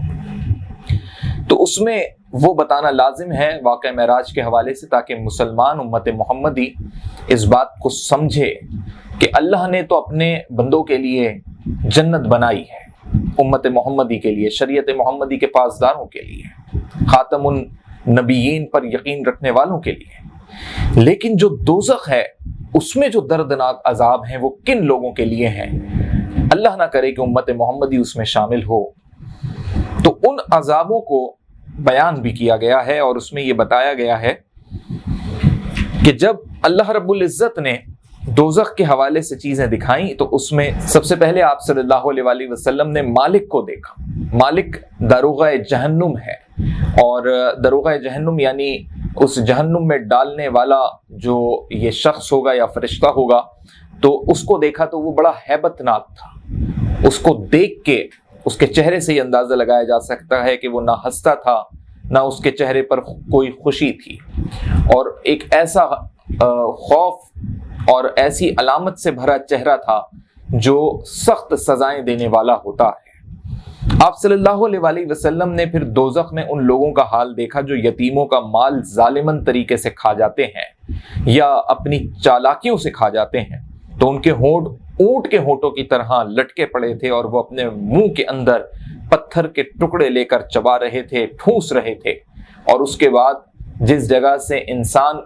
تو اس میں وہ بتانا لازم ہے واقعہ معراج کے حوالے سے، تاکہ مسلمان امت محمدی اس بات کو سمجھے کہ اللہ نے تو اپنے بندوں کے لیے جنت بنائی ہے، امت محمدی کے لیے، شریعت محمدی کے پاسداروں کے لیے، خاتم النبیین پر یقین رکھنے والوں کے لیے. لیکن جو دوزخ ہے اس میں جو دردناک عذاب ہیں وہ کن لوگوں کے لیے ہیں؟ اللہ نہ کرے کہ امت محمدی اس میں شامل ہو. تو ان عذابوں کو بیان بھی کیا گیا ہے، اور اس میں یہ بتایا گیا ہے کہ جب اللہ رب العزت نے دوزخ کے حوالے سے چیزیں دکھائیں تو اس میں سب سے پہلے آپ صلی اللہ علیہ وآلہ وسلم نے مالک کو دیکھا. مالک داروغہ جہنم ہے، اور داروغہ جہنم یعنی اس جہنم میں ڈالنے والا جو یہ شخص ہوگا یا فرشتہ ہوگا، تو اس کو دیکھا تو وہ بڑا ہیبت ناک تھا. اس کو دیکھ کے اس کے چہرے سے یہ اندازہ لگایا جا سکتا ہے کہ وہ نہ ہنستا تھا نہ اس کے چہرے پر کوئی خوشی تھی، اور ایک ایسا خوف اور ایسی علامت سے بھرا چہرہ تھا جو سخت سزائیں دینے والا ہوتا ہے. آپ صلی اللہ علیہ وآلہ وسلم نے پھر دوزخ میں ان لوگوں کا حال دیکھا جو یتیموں کا مال ظالمن طریقے سے کھا جاتے ہیں یا اپنی چالاکیوں سے کھا جاتے ہیں. تو ان کے ہونٹ اونٹ کے ہونٹوں کی طرح لٹکے پڑے تھے، اور وہ اپنے منہ کے اندر پتھر کے ٹکڑے لے کر چبا رہے تھے، ٹھوس رہے تھے. اور اس کے بعد جس جگہ سے انسان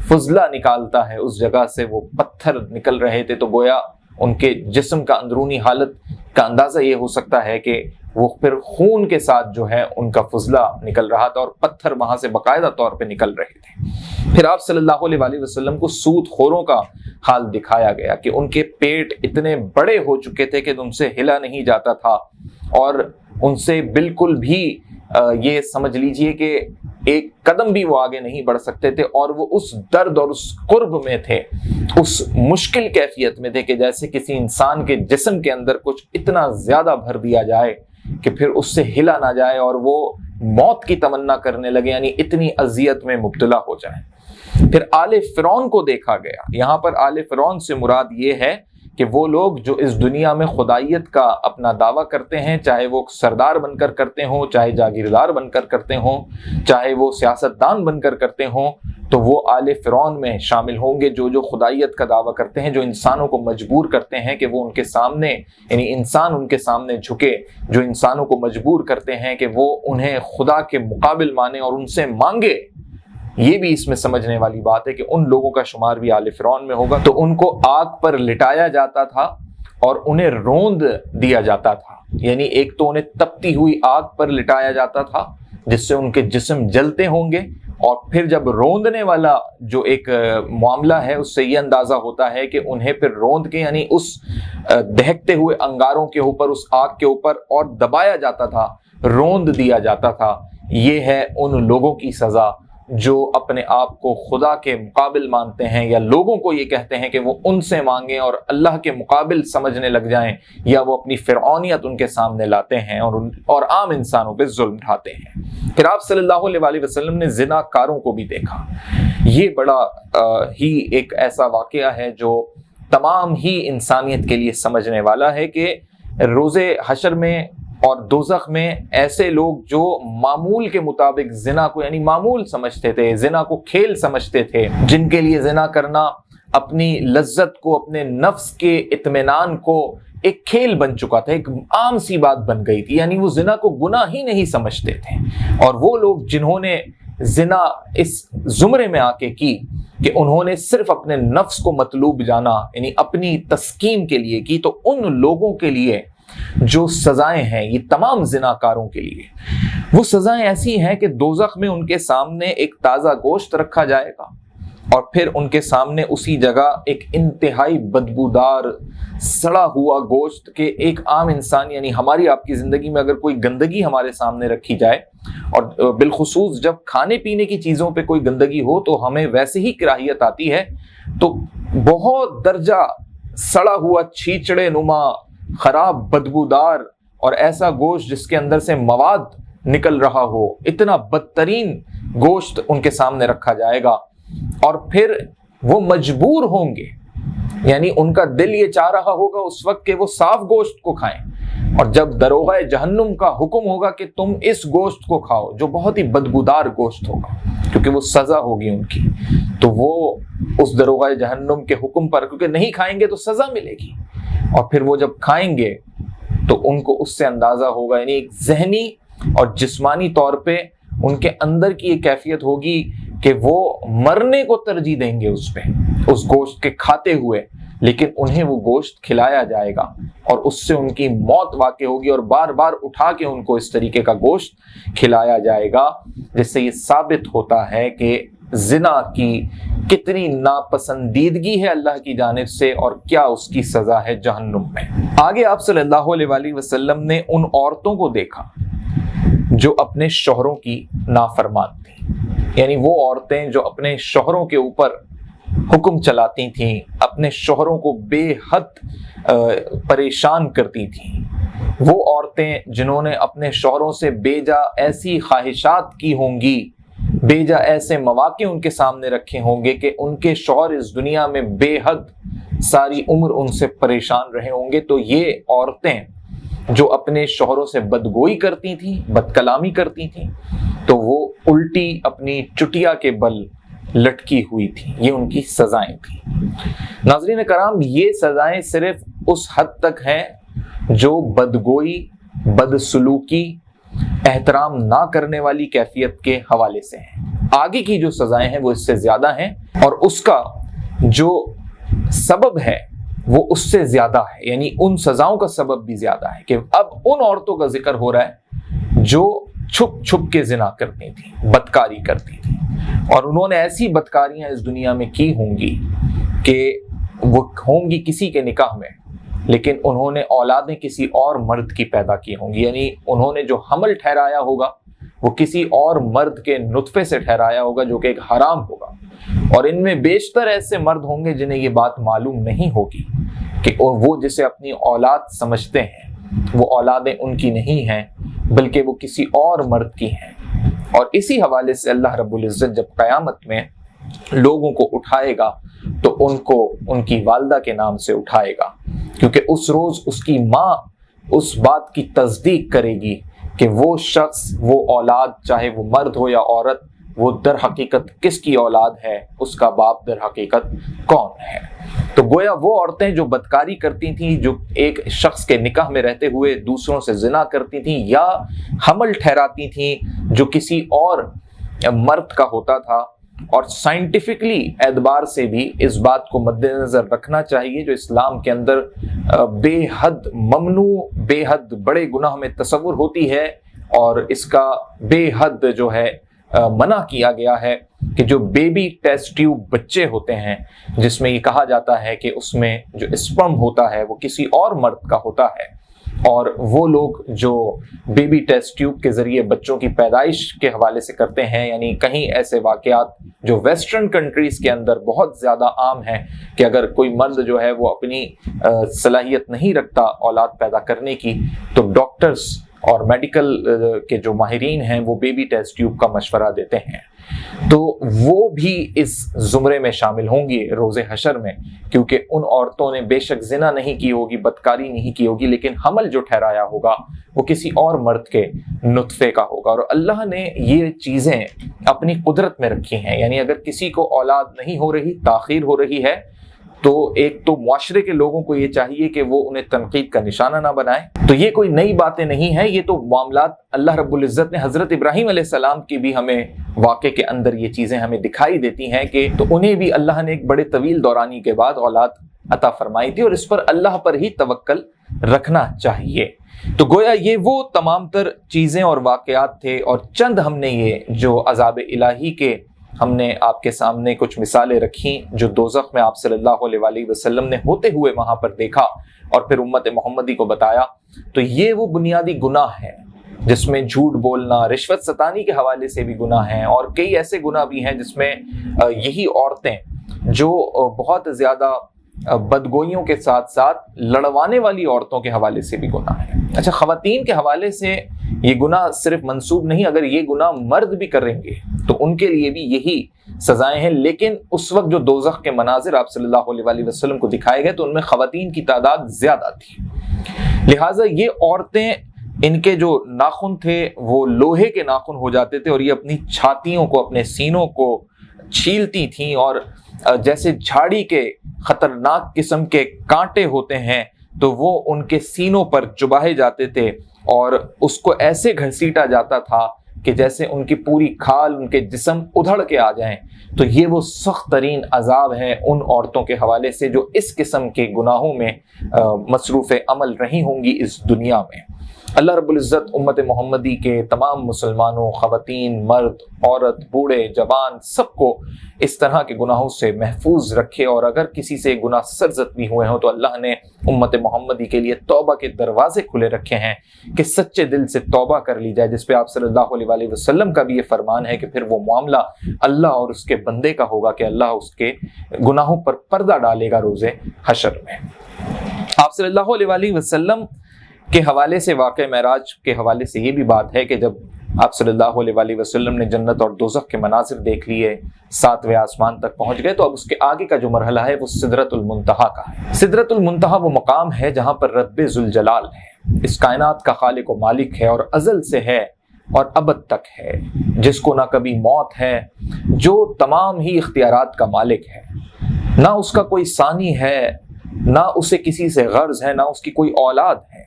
فضلہ نکالتا ہے اس جگہ سے وہ پتھر نکل رہے تھے. تو گویا ان کے جسم کا اندرونی حالت کا اندازہ یہ ہو سکتا ہے کہ وہ پھر خون کے ساتھ جو ہے ان کا فضلہ نکل رہا تھا، اور پتھر وہاں سے باقاعدہ طور پہ نکل رہے تھے. پھر آپ صلی اللہ علیہ وآلہ وسلم کو سود خوروں کا حال دکھایا گیا کہ ان کے پیٹ اتنے بڑے ہو چکے تھے کہ ان سے ہلا نہیں جاتا تھا، اور ان سے بالکل بھی یہ سمجھ لیجئے کہ ایک قدم بھی وہ آگے نہیں بڑھ سکتے تھے. اور وہ اس درد اور اس قرب میں تھے، اس مشکل کیفیت میں تھے کہ جیسے کسی انسان کے جسم کے اندر کچھ اتنا زیادہ بھر دیا جائے کہ پھر اس سے ہلا نہ جائے اور وہ موت کی تمنا کرنے لگے، یعنی اتنی اذیت میں مبتلا ہو جائیں. پھر آل فرعون کو دیکھا گیا. یہاں پر آل فرعون سے مراد یہ ہے کہ وہ لوگ جو اس دنیا میں خدائیت کا اپنا دعویٰ کرتے ہیں، چاہے وہ سردار بن کر کرتے ہوں، چاہے جاگیردار بن کر کرتے ہوں، چاہے وہ سیاستدان بن کر کرتے ہوں، تو وہ آل فرعون میں شامل ہوں گے جو خدائیت کا دعویٰ کرتے ہیں، جو انسانوں کو مجبور کرتے ہیں کہ وہ ان کے سامنے یعنی انسان ان کے سامنے جھکے، جو انسانوں کو مجبور کرتے ہیں کہ وہ انہیں خدا کے مقابل مانے اور ان سے مانگے. یہ بھی اس میں سمجھنے والی بات ہے کہ ان لوگوں کا شمار بھی آل فرعون میں ہوگا. تو ان کو آگ پر لٹایا جاتا تھا اور انہیں روند دیا جاتا تھا، یعنی ایک تو انہیں تپتی ہوئی آگ پر لٹایا جاتا تھا جس سے ان کے جسم جلتے ہوں گے، اور پھر جب روندنے والا جو ایک معاملہ ہے اس سے یہ اندازہ ہوتا ہے کہ انہیں پھر روند کے یعنی اس دہکتے ہوئے انگاروں کے اوپر، اس آگ کے اوپر اور دبایا جاتا تھا، روند دیا جاتا تھا یہ ہے ان لوگوں کی سزا جو اپنے آپ کو خدا کے مقابل مانتے ہیں، یا لوگوں کو یہ کہتے ہیں کہ وہ ان سے مانگیں اور اللہ کے مقابل سمجھنے لگ جائیں، یا وہ اپنی فرعونیت ان کے سامنے لاتے ہیں اور عام انسانوں پہ ظلم ڈھاتے ہیں۔ پھر آپ صلی اللہ علیہ وآلہ وسلم نے زنا کاروں کو بھی دیکھا۔ یہ بڑا ہی ایک ایسا واقعہ ہے جو تمام ہی انسانیت کے لیے سمجھنے والا ہے کہ روز حشر میں اور دوزخ میں ایسے لوگ جو معمول کے مطابق زنا کو یعنی معمول سمجھتے تھے، زنا کو کھیل سمجھتے تھے، جن کے لیے زنا کرنا اپنی لذت کو، اپنے نفس کے اطمینان کو ایک کھیل بن چکا تھا، ایک عام سی بات بن گئی تھی، یعنی وہ زنا کو گناہ ہی نہیں سمجھتے تھے۔ اور وہ لوگ جنہوں نے زنا اس زمرے میں آ کے کی کہ انہوں نے صرف اپنے نفس کو مطلوب جانا، یعنی اپنی تسکین کے لیے کی، تو ان لوگوں کے لیے جو سزائیں ہیں، یہ تمام زناکاروں کے لیے وہ سزائیں ایسی ہیں کہ دوزخ میں ان کے سامنے ایک تازہ گوشت رکھا جائے گا، اور پھر ان کے سامنے اسی جگہ ایک انتہائی بدبودار سڑا ہوا گوشت کہ ایک عام انسان، یعنی ہماری آپ کی زندگی میں اگر کوئی گندگی ہمارے سامنے رکھی جائے، اور بالخصوص جب کھانے پینے کی چیزوں پہ کوئی گندگی ہو تو ہمیں ویسے ہی کراہیت آتی ہے، تو بہت درجہ سڑا ہوا چھیچڑے نما خراب بدبودار اور ایسا گوشت جس کے اندر سے مواد نکل رہا ہو، اتنا بدترین گوشت ان کے سامنے رکھا جائے گا، اور پھر وہ مجبور ہوں گے، یعنی ان کا دل یہ چاہ رہا ہوگا اس وقت کہ وہ صاف گوشت کو کھائیں، اور جب داروغہ جہنم کا حکم ہوگا کہ تم اس گوشت کو کھاؤ جو بہت ہی بدبودار گوشت ہوگا کیونکہ وہ سزا ہوگی ان کی، تو وہ اس داروغہ جہنم کے حکم پر کیونکہ نہیں کھائیں گے تو سزا ملے گی، اور پھر وہ جب کھائیں گے تو ان کو اس سے اندازہ ہوگا، یعنی ایک ذہنی اور جسمانی طور پہ ان کے اندر کی یہ کیفیت ہوگی کہ وہ مرنے کو ترجیح دیں گے اس گوشت کے کھاتے ہوئے، لیکن انہیں وہ گوشت کھلایا جائے گا اور اس سے ان کی موت واقع ہوگی، اور بار بار اٹھا کے ان کو اس طریقے کا گوشت کھلایا جائے گا، جس سے یہ ثابت ہوتا ہے کہ زنا کی کتنی ناپسندیدگی ہے اللہ کی جانب سے اور کیا اس کی سزا ہے جہنم میں۔ آگے آپ صلی اللہ علیہ وآلہ وسلم نے ان عورتوں کو دیکھا جو اپنے شوہروں کی نافرمان تھیں، یعنی وہ عورتیں جو اپنے شوہروں کے اوپر حکم چلاتی تھیں، اپنے شوہروں کو بے حد پریشان کرتی تھیں، وہ عورتیں جنہوں نے اپنے شوہروں سے بے جا ایسی خواہشات کی ہوں گی، بے جا ایسے مواقع ان کے سامنے رکھے ہوں گے کہ ان کے شوہر اس دنیا میں بے حد ساری عمر ان سے پریشان رہے ہوں گے، تو یہ عورتیں جو اپنے شوہروں سے بدگوئی کرتی تھیں، بد کلامی کرتی تھیں، تو وہ الٹی اپنی چٹیا کے بل لٹکی ہوئی تھی، یہ ان کی سزائیں تھیں۔ ناظرین کرام، یہ سزائیں صرف اس حد تک ہیں جو بدگوئی، بدسلوکی، احترام نہ کرنے والی کیفیت کے حوالے سے ہیں۔ آگے کی جو سزائیں ہیں وہ اس سے زیادہ ہیں، اور اس کا جو سبب ہے وہ اس سے زیادہ ہے، یعنی ان سزاؤں کا سبب بھی زیادہ ہے کہ اب ان عورتوں کا ذکر ہو رہا ہے جو چھپ چھپ کے زنا کرتی تھیں، بدکاری کرتی تھیں، اور انہوں نے ایسی بدکاریاں اس دنیا میں کی ہوں گی کہ وہ ہوں گی کسی کے نکاح میں، لیکن انہوں نے اولادیں کسی اور مرد کی پیدا کی ہوں گی، یعنی انہوں نے جو حمل ٹھہرایا ہوگا وہ کسی اور مرد کے نطفے سے ٹھہرایا ہوگا جو کہ ایک حرام ہوگا، اور ان میں بیشتر ایسے مرد ہوں گے جنہیں یہ بات معلوم نہیں ہوگی کہ وہ جسے اپنی اولاد سمجھتے ہیں وہ اولادیں ان کی نہیں ہیں بلکہ وہ کسی اور مرد کی ہیں۔ اور اسی حوالے سے اللہ رب العزت جب قیامت میں لوگوں کو اٹھائے گا تو ان کو ان کی والدہ کے نام سے اٹھائے گا، کیونکہ اس روز اس کی ماں اس بات کی تصدیق کرے گی کہ وہ شخص، وہ اولاد، چاہے وہ مرد ہو یا عورت، وہ در حقیقت کس کی اولاد ہے، اس کا باپ در حقیقت کون ہے۔ تو گویا وہ عورتیں جو بدکاری کرتی تھیں، جو ایک شخص کے نکاح میں رہتے ہوئے دوسروں سے زنا کرتی تھیں یا حمل ٹھہراتی تھیں جو کسی اور مرد کا ہوتا تھا، اور سائنٹیفکلی اعتبار سے بھی اس بات کو مد نظر رکھنا چاہیے جو اسلام کے اندر بے حد ممنوع، بے حد بڑے گناہ میں تصور ہوتی ہے، اور اس کا بے حد جو ہے منع کیا گیا ہے کہ جو بیبی ٹیسٹ ٹیوب بچے ہوتے ہیں جس میں یہ کہا جاتا ہے کہ اس میں جو اسپرم ہوتا ہے وہ کسی اور مرد کا ہوتا ہے، اور وہ لوگ جو بیبی ٹیسٹ ٹیوب کے ذریعے بچوں کی پیدائش کے حوالے سے کرتے ہیں، یعنی کہیں ایسے واقعات جو ویسٹرن کنٹریز کے اندر بہت زیادہ عام ہیں کہ اگر کوئی مرد جو ہے وہ اپنی صلاحیت نہیں رکھتا اولاد پیدا کرنے کی، تو ڈاکٹرز اور میڈیکل کے جو ماہرین ہیں وہ بیبی ٹیسٹ ٹیوب کا مشورہ دیتے ہیں، تو وہ بھی اس زمرے میں شامل ہوں گی روز حشر میں، کیونکہ ان عورتوں نے بے شک زنا نہیں کی ہوگی، بدکاری نہیں کی ہوگی، لیکن حمل جو ٹھہرایا ہوگا وہ کسی اور مرد کے نطفے کا ہوگا۔ اور اللہ نے یہ چیزیں اپنی قدرت میں رکھی ہیں، یعنی اگر کسی کو اولاد نہیں ہو رہی، تاخیر ہو رہی ہے، تو ایک تو معاشرے کے لوگوں کو یہ چاہیے کہ وہ انہیں تنقید کا نشانہ نہ بنائیں۔ تو یہ کوئی نئی باتیں نہیں ہیں، یہ تو معاملات اللہ رب العزت نے حضرت ابراہیم علیہ السلام کی بھی ہمیں واقعے کے اندر یہ چیزیں ہمیں دکھائی دیتی ہیں کہ تو انہیں بھی اللہ نے ایک بڑے طویل دورانی کے بعد اولاد عطا فرمائی تھی، اور اس پر اللہ پر ہی توکل رکھنا چاہیے۔ تو گویا یہ وہ تمام تر چیزیں اور واقعات تھے، اور چند ہم نے یہ جو عذاب الہی کے ہم نے آپ کے سامنے کچھ مثالیں رکھیں جو دوزخ میں آپ صلی اللہ علیہ وآلہ وسلم نے ہوتے ہوئے وہاں پر دیکھا اور پھر امت محمدی کو بتایا، تو یہ وہ بنیادی گناہ ہے جس میں جھوٹ بولنا، رشوت ستانی کے حوالے سے بھی گناہ ہیں، اور کئی ایسے گناہ بھی ہیں جس میں یہی عورتیں جو بہت زیادہ بدگوئیوں کے ساتھ ساتھ لڑوانے والی عورتوں کے حوالے سے بھی گناہ ہے۔ اچھا، خواتین کے حوالے سے یہ گناہ صرف منسوب نہیں، اگر یہ گناہ مرد بھی کریں گے تو ان کے لیے بھی یہی سزائیں ہیں، لیکن اس وقت جو دوزخ کے مناظر آپ صلی اللہ علیہ وآلہ وسلم کو دکھائے گئے تو ان میں خواتین کی تعداد زیادہ تھی، لہٰذا یہ عورتیں ان کے جو ناخن تھے وہ لوہے کے ناخن ہو جاتے تھے، اور یہ اپنی چھاتیوں کو، اپنے سینوں کو چھیلتی تھیں، اور جیسے جھاڑی کے خطرناک قسم کے کانٹے ہوتے ہیں تو وہ ان کے سینوں پر چبھائے جاتے تھے، اور اس کو ایسے گھسیٹا جاتا تھا کہ جیسے ان کی پوری کھال ان کے جسم ادھڑ کے آ جائیں۔ تو یہ وہ سخت ترین عذاب ہے ان عورتوں کے حوالے سے جو اس قسم کے گناہوں میں مصروف عمل رہی ہوں گی اس دنیا میں۔ اللہ رب العزت امت محمدی کے تمام مسلمانوں، خواتین، مرد، عورت، بوڑھے، جوان، سب کو اس طرح کے گناہوں سے محفوظ رکھے، اور اگر کسی سے گناہ سرزد بھی ہوئے ہوں تو اللہ نے امت محمدی کے لیے توبہ کے دروازے کھلے رکھے ہیں کہ سچے دل سے توبہ کر لی جائے، جس پہ آپ صلی اللہ علیہ وآلہ وسلم کا بھی یہ فرمان ہے کہ پھر وہ معاملہ اللہ اور اس کے بندے کا ہوگا کہ اللہ اس کے گناہوں پر پردہ ڈالے گا روز حشر میں۔ آپ صلی اللہ علیہ وآلہ وسلم کے حوالے سے واقع معراج کے حوالے سے یہ بھی بات ہے کہ جب آپ صلی اللہ علیہ وآلہ وسلم نے جنت اور دوزخ کے مناظر دیکھ لیے، 7ویں آسمان تک پہنچ گئے، تو اب اس کے آگے کا جو مرحلہ ہے وہ سدرۃ المنتہا کا ہے۔ سدرۃ المنتہا وہ مقام ہے جہاں پر رب ذوالجلال ہے، اس کائنات کا خالق و مالک ہے، اور ازل سے ہے اور ابد تک ہے، جس کو نہ کبھی موت ہے، جو تمام ہی اختیارات کا مالک ہے، نہ اس کا کوئی ثانی ہے، نہ اسے کسی سے غرض ہے، نہ اس کی کوئی اولاد ہے۔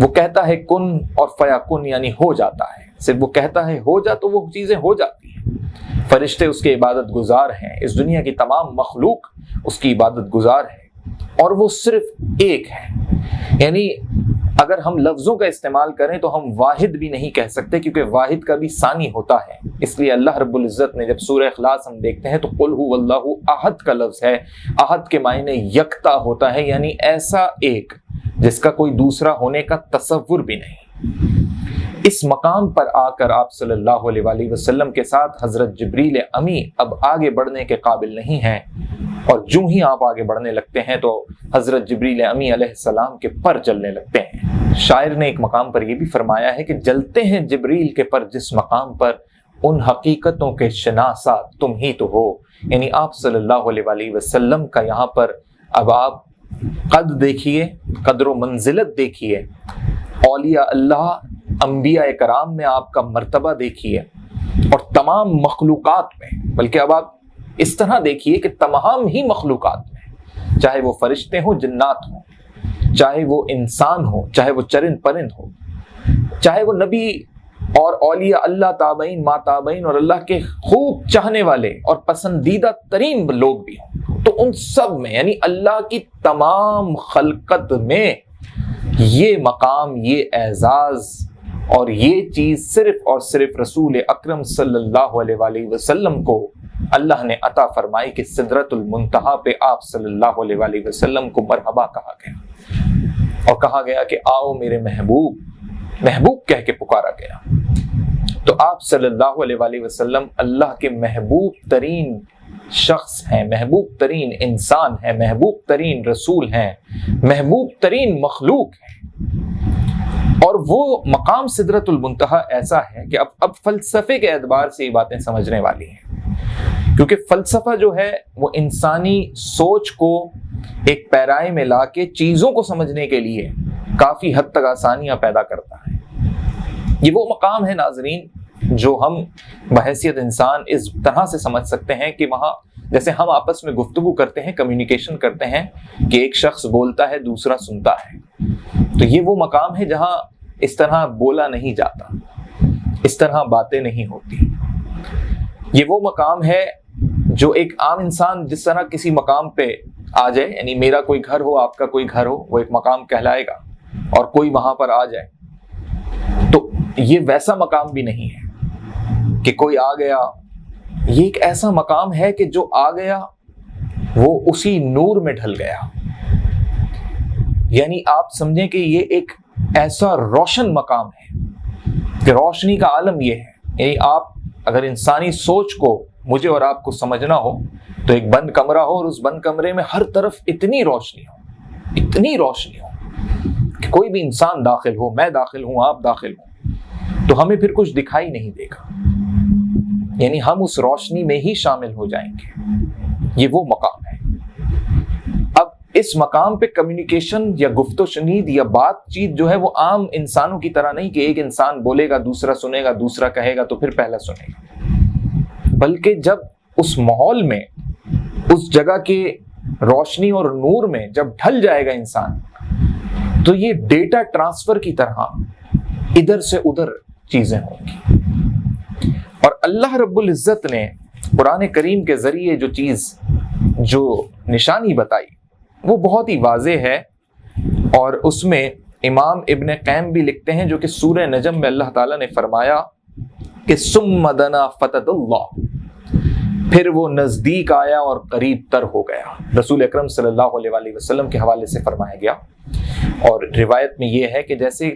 وہ کہتا ہے کن اور فیکن، یعنی ہو جاتا ہے، صرف وہ کہتا ہے ہو جا تو وہ چیزیں ہو جاتی ہیں۔ فرشتے اس کے عبادت گزار ہیں، اس دنیا کی تمام مخلوق اس کی عبادت گزار ہے، اور وہ صرف ایک ہے۔ یعنی اگر ہم لفظوں کا استعمال کریں تو ہم واحد بھی نہیں کہہ سکتے، کیونکہ واحد کا بھی ثانی ہوتا ہے۔ اس لیے اللہ رب العزت نے جب سورہ اخلاص ہم دیکھتے ہیں تو قل هو اللہ احد کا لفظ ہے، احد کے معنی یکتا ہوتا ہے، یعنی ایسا ایک جس کا کوئی دوسرا ہونے کا تصور بھی نہیں۔ اس مقام پر آ کر آپ صلی اللہ علیہ وآلہ وسلم کے ساتھ حضرت جبریل امی اب آگے بڑھنے کے قابل نہیں ہیں، اور جو ہی آپ آگے بڑھنے لگتے ہیں تو حضرت جبریل امی علیہ السلام کے پر جلنے لگتے ہیں۔ شاعر نے ایک مقام پر یہ بھی فرمایا ہے کہ جلتے ہیں جبریل کے پر جس مقام پر، ان حقیقتوں کے شناسا تم ہی تو ہو۔ یعنی آپ صلی اللہ علیہ وآلہ وسلم کا یہاں پر اب آپ قد دیکھیے، قدر و منزلت دیکھیے، اولیاء اللہ، انبیاء کرام میں آپ کا مرتبہ دیکھیے، اور تمام مخلوقات میں، بلکہ اب آپ اس طرح دیکھیے کہ تمام ہی مخلوقات میں، چاہے وہ فرشتے ہوں، جنات ہوں، چاہے وہ انسان ہو، چاہے وہ چرند پرند ہو، چاہے وہ نبی اور اولیاء اللہ، تابعین، ماتابعین اور اللہ کے خوب چاہنے والے اور پسندیدہ ترین لوگ بھی ہوں، تو ان سب میں، یعنی اللہ کی تمام خلقت میں یہ مقام، یہ اعزاز اور یہ چیز صرف اور صرف رسول اکرم صلی اللہ علیہ وآلہ وسلم کو اللہ نے عطا فرمائی کہ سدرۃ المنتہا پہ آپ صلی اللہ علیہ وآلہ وسلم کو مرحبا کہا گیا۔ اور کہا گیا کہ آؤ میرے محبوب، محبوب کہہ کے پکارا گیا۔ تو آپ صلی اللہ علیہ وآلہ وسلم اللہ کے محبوب ترین شخص ہیں، محبوب ترین انسان ہیں، محبوب ترین رسول ہیں، محبوب ترین مخلوق ہیں۔ اور وہ مقام سدرۃ المنتہا ایسا ہے کہ اب فلسفے کے اعتبار سے یہ باتیں سمجھنے والی ہیں، کیونکہ فلسفہ جو ہے وہ انسانی سوچ کو ایک پیرائے میں لا کے چیزوں کو سمجھنے کے لیے کافی حد تک آسانیاں پیدا کرتا ہے۔ یہ وہ مقام ہے ناظرین جو ہم بحیثیت انسان اس طرح سے سمجھ سکتے ہیں کہ وہاں جیسے ہم آپس میں گفتگو کرتے ہیں، کمیونیکیشن کرتے ہیں کہ ایک شخص بولتا ہے دوسرا سنتا ہے، تو یہ وہ مقام ہے جہاں اس طرح بولا نہیں جاتا، اس طرح باتیں نہیں ہوتی۔ یہ وہ مقام ہے جو ایک عام انسان جس طرح کسی مقام پہ آ جائے، یعنی میرا کوئی گھر ہو، آپ کا کوئی گھر ہو، وہ ایک مقام کہلائے گا، اور کوئی وہاں پر آ جائے تو یہ ویسا مقام بھی نہیں ہے کہ کوئی آ گیا۔ یہ ایک ایسا مقام ہے کہ جو آ گیا وہ اسی نور میں ڈھل گیا، یعنی آپ سمجھیں کہ یہ ایک ایسا روشن مقام ہے کہ روشنی کا عالم یہ ہے۔ یعنی آپ اگر انسانی سوچ کو مجھے اور آپ کو سمجھنا ہو تو ایک بند کمرہ ہو، اور اس بند کمرے میں ہر طرف اتنی روشنی ہو، اتنی روشنی ہو کہ کوئی بھی انسان داخل ہو، میں داخل ہوں، آپ داخل ہوں، تو ہمیں پھر کچھ دکھائی نہیں دے گا، یعنی ہم اس روشنی میں ہی شامل ہو جائیں گے۔ یہ وہ مقام ہے۔ اب اس مقام پہ کمیونیکیشن یا گفت و شنید یا بات چیت جو ہے وہ عام انسانوں کی طرح نہیں کہ ایک انسان بولے گا دوسرا سنے گا، دوسرا کہے گا تو پھر پہلا سنے گا، بلکہ جب اس ماحول میں، اس جگہ کے روشنی اور نور میں جب ڈھل جائے گا انسان، تو یہ ڈیٹا ٹرانسفر کی طرح ادھر سے ادھر چیزیں ہوں گی۔ اور اللہ رب العزت نے قرآن کریم کے ذریعے جو نشانی بتائی وہ بہت ہی واضح ہے، اور اس میں امام ابن قیم بھی لکھتے ہیں جو کہ سورہ نجم میں اللہ تعالیٰ نے فرمایا کہ ثم دنا فتد اللہ، پھر وہ نزدیک آیا اور قریب تر ہو گیا۔ رسول اکرم صلی اللہ علیہ وآلہ وسلم کے حوالے سے فرمایا گیا، اور روایت میں یہ ہے کہ جیسے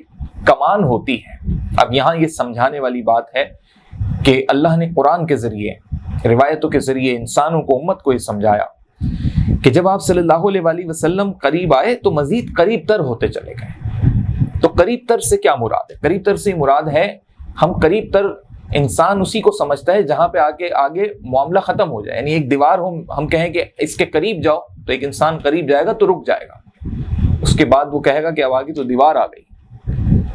کمان ہوتی ہے۔ اب یہاں یہ سمجھانے والی بات ہے کہ اللہ نے قرآن کے ذریعے، روایتوں کے ذریعے انسانوں کو، امت کو یہ سمجھایا کہ جب آپ صلی اللہ علیہ وآلہ وسلم قریب آئے تو مزید قریب تر ہوتے چلے گئے۔ تو قریب تر سے کیا مراد ہے؟ قریب تر سے مراد ہے ہم قریب تر، انسان اسی کو سمجھتا ہے جہاں پہ آگے معاملہ ختم ہو جائے، یعنی ایک دیوار ہو، ہم کہیں کہ اس کے قریب جاؤ تو ایک انسان قریب جائے گا تو رک جائے گا، اس کے بعد وہ کہے گا کہ اب آگے تو دیوار آ گئی۔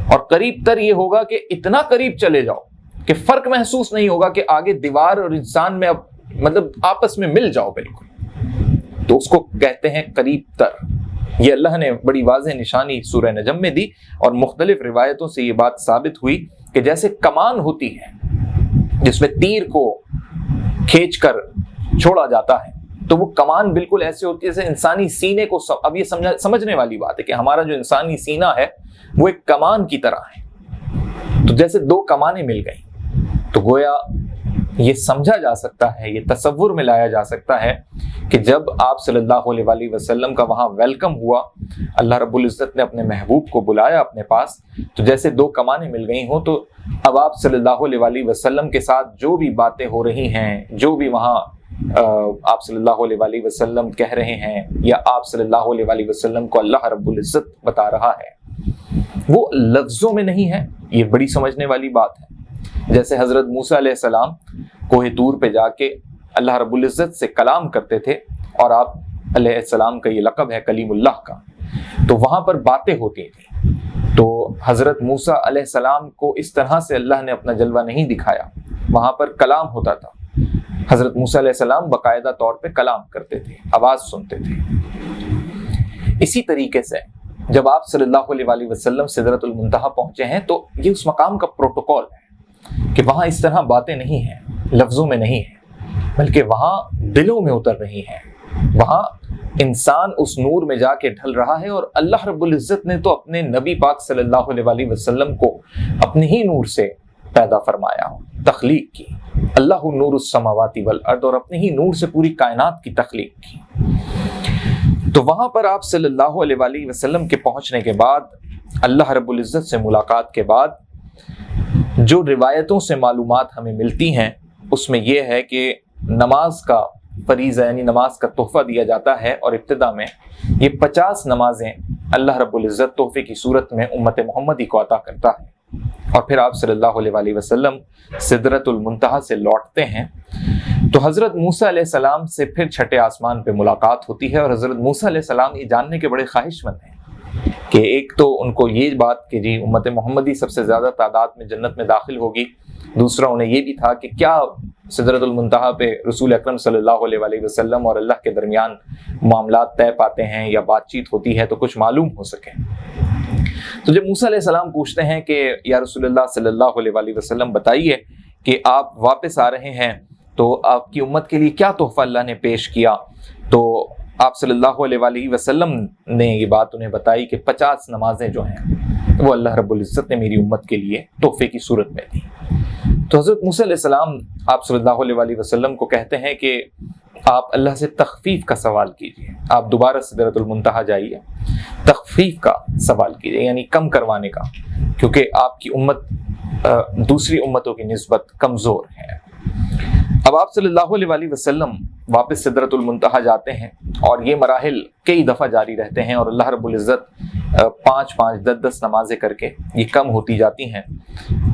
اور قریب تر یہ ہوگا کہ اتنا قریب چلے جاؤ کہ فرق محسوس نہیں ہوگا کہ آگے دیوار اور انسان میں اب مطلب آپس میں مل جاؤ بالکل، تو اس کو کہتے ہیں قریب تر۔ یہ اللہ نے بڑی واضح نشانی سورہ نجم میں دی، اور مختلف روایتوں سے یہ بات ثابت ہوئی کہ جیسے کمان ہوتی ہے جس میں تیر کو کھینچ کر چھوڑا جاتا ہے، تو وہ کمان بالکل ایسے ہوتی ہے جیسے انسانی سینے کو اب یہ سمجھنے والی بات ہے کہ ہمارا جو انسانی سینہ ہے وہ ایک کمان کی طرح ہے، تو جیسے دو کمانیں مل گئیں، تو گویا یہ سمجھا جا سکتا ہے، یہ تصور میں لایا جا سکتا ہے کہ جب آپ صلی اللہ علیہ وآلہ وسلم کا وہاں ویلکم ہوا، اللہ رب العزت نے اپنے محبوب کو بلایا اپنے پاس، تو جیسے دو کمانیں مل گئی ہوں، تو اب آپ صلی اللہ علیہ وآلہ وسلم کے ساتھ جو بھی باتیں ہو رہی ہیں، جو بھی وہاں آپ صلی اللہ علیہ وآلہ وسلم کہہ رہے ہیں، یا آپ صلی اللہ علیہ وآلہ وسلم کو اللہ رب العزت بتا رہا ہے، وہ لفظوں میں نہیں ہے۔ یہ بڑی سمجھنے والی بات ہے۔ جیسے حضرت موسیٰ علیہ السلام کوہ طور پہ جا کے اللہ رب العزت سے کلام کرتے تھے، اور آپ علیہ السلام کا یہ لقب ہے کلیم اللہ کا، تو وہاں پر باتیں ہوتی تھیں، تو حضرت موسیٰ علیہ السلام کو اس طرح سے اللہ نے اپنا جلوہ نہیں دکھایا، وہاں پر کلام ہوتا تھا۔ حضرت موسیٰ علیہ السلام باقاعدہ طور پہ کلام کرتے تھے، آواز سنتے تھے۔ اسی طریقے سے جب آپ صلی اللہ علیہ وآلہ وسلم سدرۃ المنتہا پہنچے ہیں، تو یہ اس مقام کا پروٹوکول ہے کہ وہاں اس طرح باتیں نہیں ہیں، لفظوں میں نہیں ہیں، بلکہ وہاں دلوں میں اتر رہی ہیں، وہاں انسان اس نور میں جا کے ڈھل رہا ہے، اور اللہ رب العزت نے تو اپنے نبی پاک صلی اللہ علیہ وآلہ وسلم کو اپنے ہی نور سے پیدا فرمایا، تخلیق کی۔ اللہ نور السماوات والارض، اور اپنے ہی نور سے پوری کائنات کی تخلیق کی۔ تو وہاں پر آپ صلی اللہ علیہ وسلم کے پہنچنے کے بعد اللہ رب العزت سے ملاقات کے بعد جو روایتوں سے معلومات ہمیں ملتی ہیں اس میں یہ ہے کہ نماز کا فریضہ یعنی نماز کا تحفہ دیا جاتا ہے، اور ابتدا میں یہ 50 نمازیں اللہ رب العزت تحفے کی صورت میں امت محمدی کو عطا کرتا ہے۔ اور پھر آپ صلی اللہ علیہ وسلم سدرۃ المنتہا سے لوٹتے ہیں تو حضرت موسیٰ علیہ السلام سے پھر چھٹے آسمان پہ ملاقات ہوتی ہے، اور حضرت موسیٰ علیہ السلام یہ جاننے کے بڑے خواہش مند ہیں کہ ایک تو ان کو یہ بات کہ جی امت محمدی سب سے زیادہ تعداد میں جنت میں داخل ہوگی، دوسرا انہیں یہ بھی تھا کہ کیا سدرۃ المنتہا پہ رسول اکرم صلی اللہ علیہ وسلم اور اللہ کے درمیان معاملات طے پاتے ہیں یا بات چیت ہوتی ہے تو کچھ معلوم ہو سکے۔ تو جب موسیٰ علیہ السلام پوچھتے ہیں کہ یا رسول اللہ صلی اللہ علیہ وسلم بتائیے کہ آپ واپس آ رہے ہیں تو آپ کی امت کے لیے کیا تحفہ اللہ نے پیش کیا، تو آپ صلی اللہ علیہ وسلم نے یہ بات انہیں بتائی کہ 50 نمازیں جو ہیں وہ اللہ رب العزت نے میری امت کے لیے تحفے کی صورت میں دی۔ تو حضرت موسیٰ علیہ السلام آپ صلی اللہ علیہ وسلم کو کہتے ہیں کہ آپ اللہ سے تخفیف کا سوال کیجئے، آپ دوبارہ سدرۃ المنتہا جائیے، تخفیف کا سوال کیجئے یعنی کم کروانے کا، کیونکہ آپ کی امت دوسری امتوں کی نسبت کمزور ہے۔ اب آپ صلی اللہ علیہ وسلم واپس سدرۃ المنتہا جاتے ہیں اور یہ مراحل کئی دفعہ جاری رہتے ہیں، اور اللہ رب العزت 5-5 10-10 نمازیں کر کے یہ کم ہوتی جاتی ہیں،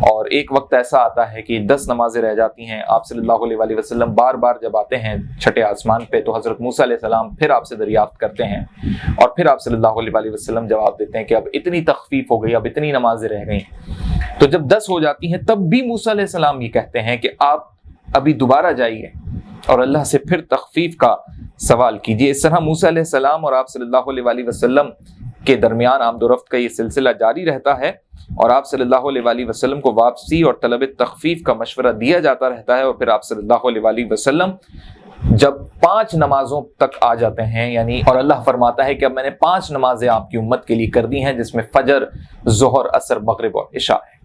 اور ایک وقت ایسا آتا ہے کہ 10 نمازیں رہ جاتی ہیں۔ آپ صلی اللہ علیہ وسلم بار بار جب آتے ہیں چھٹے آسمان پہ تو حضرت موسیٰ علیہ السلام پھر آپ سے دریافت کرتے ہیں، اور پھر آپ صلی اللہ علیہ وسلم جواب دیتے ہیں کہ اب اتنی تخفیف ہو گئی، اب اتنی نمازیں رہ گئیں۔ تو جب 10 ہو جاتی ہیں تب بھی موسیٰ علیہ السلام یہ کہتے ہیں کہ آپ ابھی دوبارہ جائیے اور اللہ سے پھر تخفیف کا سوال کیجیے۔ اس طرح موسیٰ علیہ السلام اور آپ صلی اللہ علیہ وسلم کے درمیان آمد و رفت کا یہ سلسلہ جاری رہتا ہے، اور آپ صلی اللہ علیہ وسلم کو واپسی اور طلب تخفیف کا مشورہ دیا جاتا رہتا ہے، اور پھر آپ صلی اللہ علیہ وسلم جب 5 نمازوں تک آ جاتے ہیں یعنی، اور اللہ فرماتا ہے کہ اب میں نے 5 نمازیں آپ کی امت کے لیے کر دی ہیں جس میں فجر، ظہر، عصر، مغرب اور عشاء ہے،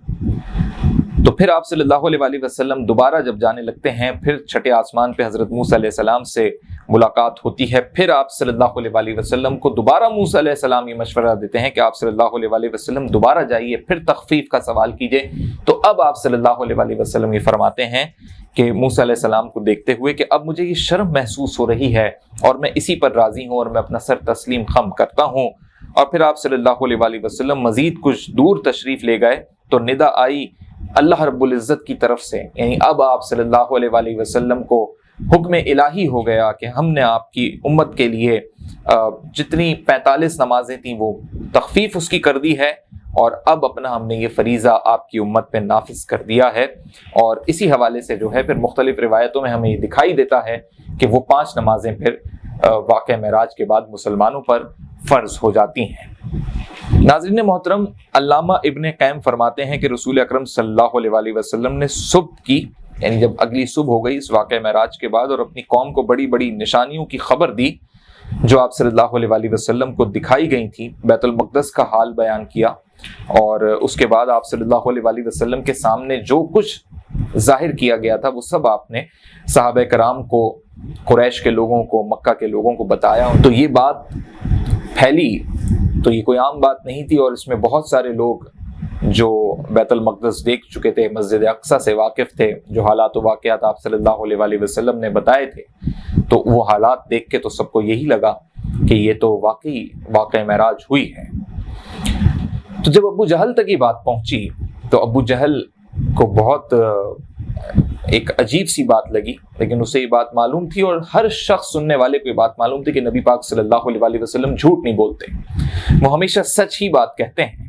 تو پھر آپ صلی اللہ علیہ وسلم دوبارہ جب جانے لگتے ہیں پھر چھٹے آسمان پہ حضرت موسیٰ علیہ السلام سے ملاقات ہوتی ہے۔ پھر آپ صلی اللہ علیہ وسلم کو دوبارہ موسیٰ علیہ السلام یہ مشورہ دیتے ہیں کہ آپ صلی اللہ علیہ وسلم دوبارہ جائیے، پھر تخفیف کا سوال کیجئے۔ تو اب آپ صلی اللہ علیہ وسلم یہ فرماتے ہیں کہ موسیٰ علیہ السلام کو دیکھتے ہوئے کہ اب مجھے یہ شرم محسوس ہو رہی ہے اور میں اسی پر راضی ہوں اور میں اپنا سر تسلیم خم کرتا ہوں۔ اور پھر آپ صلی اللہ علیہ وسلم مزید کچھ دور تشریف لے گئے تو ندا آئی اللہ رب العزت کی طرف سے، یعنی اب آپ صلی اللہ علیہ وسلم کو حکم الہی ہو گیا کہ ہم نے آپ کی امت کے لیے جتنی 45 نمازیں تھیں وہ تخفیف اس کی کر دی ہے، اور اب اپنا ہم نے یہ فریضہ آپ کی امت پہ نافذ کر دیا ہے۔ اور اسی حوالے سے جو ہے پھر مختلف روایتوں میں ہمیں یہ دکھائی دیتا ہے کہ وہ 5 نمازیں پھر واقعہ معراج کے بعد مسلمانوں پر فرض ہو جاتی ہیں۔ ناظرین محترم، علامہ ابن قیم فرماتے ہیں کہ رسول اکرم صلی اللہ علیہ وسلم نے صبح کی، یعنی جب اگلی صبح ہو گئی اس واقعہ معراج کے بعد، اور اپنی قوم کو بڑی بڑی نشانیوں کی خبر دی جو آپ صلی اللہ علیہ وسلم کو دکھائی گئی تھی، بیت المقدس کا حال بیان کیا، اور اس کے بعد آپ صلی اللہ علیہ وسلم کے سامنے جو کچھ ظاہر کیا گیا تھا وہ سب آپ نے صحابہ کرام کو، قریش کے لوگوں کو، مکہ کے لوگوں کو بتایا۔ تو یہ بات پھیلی تو یہ کوئی عام بات نہیں تھی، اور اس میں بہت سارے لوگ جو بیت المقدس دیکھ چکے تھے، مسجد اقصیٰ سے واقف تھے، جو حالات و واقعات آپ صلی اللہ علیہ وسلم نے بتائے تھے، تو وہ حالات دیکھ کے تو سب کو یہی لگا کہ یہ تو واقعی واقعہ معراج ہوئی ہے۔ تو جب ابو جہل تک یہ بات پہنچی تو ابو جہل کو بہت ایک عجیب سی بات لگی، لیکن اسے یہ بات معلوم تھی، اور ہر شخص سننے والے کو یہ بات معلوم تھی کہ نبی پاک صلی اللہ علیہ وسلم جھوٹ نہیں بولتے، وہ ہمیشہ سچ ہی بات کہتے ہیں۔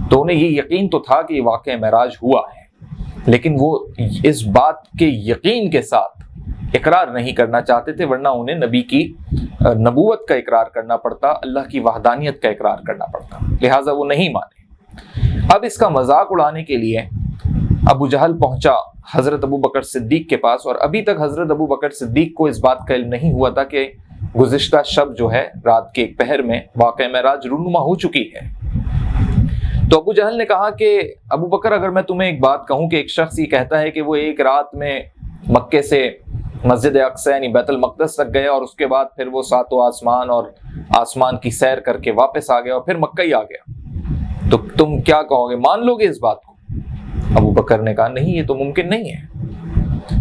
تو انہیں یہ یقین تو تھا کہ یہ واقعہ معراج ہوا ہے، لیکن وہ اس بات کے یقین کے ساتھ اقرار نہیں کرنا چاہتے تھے، ورنہ انہیں نبی کی نبوت کا اقرار کرنا پڑتا، اللہ کی وحدانیت کا اقرار کرنا پڑتا، لہٰذا وہ نہیں مانے۔ اب اس کا مذاق اڑانے کے لیے ابو جہل پہنچا حضرت ابو بکر صدیق کے پاس، اور ابھی تک حضرت ابو بکر صدیق کو اس بات کا علم نہیں ہوا تھا کہ گزشتہ شب جو ہے رات کے ایک پہر میں واقعہ معراج رونما ہو چکی ہے۔ تو ابو جہل نے کہا کہ ابو بکر، اگر میں تمہیں ایک بات کہوں کہ ایک شخص یہ کہتا ہے کہ وہ ایک رات میں مکے سے مسجد اقصی یعنی بیت المقدس تک گئے اور اس کے بعد پھر وہ ساتوں آسمان اور آسمان کی سیر کر کے واپس آ گیا اور پھر مکہ ہی آ گیا، تو تم کیا کہو گے، مان لو گے اس بات کو؟ ابو بکر نے کہا نہیں، یہ تو ممکن نہیں ہے۔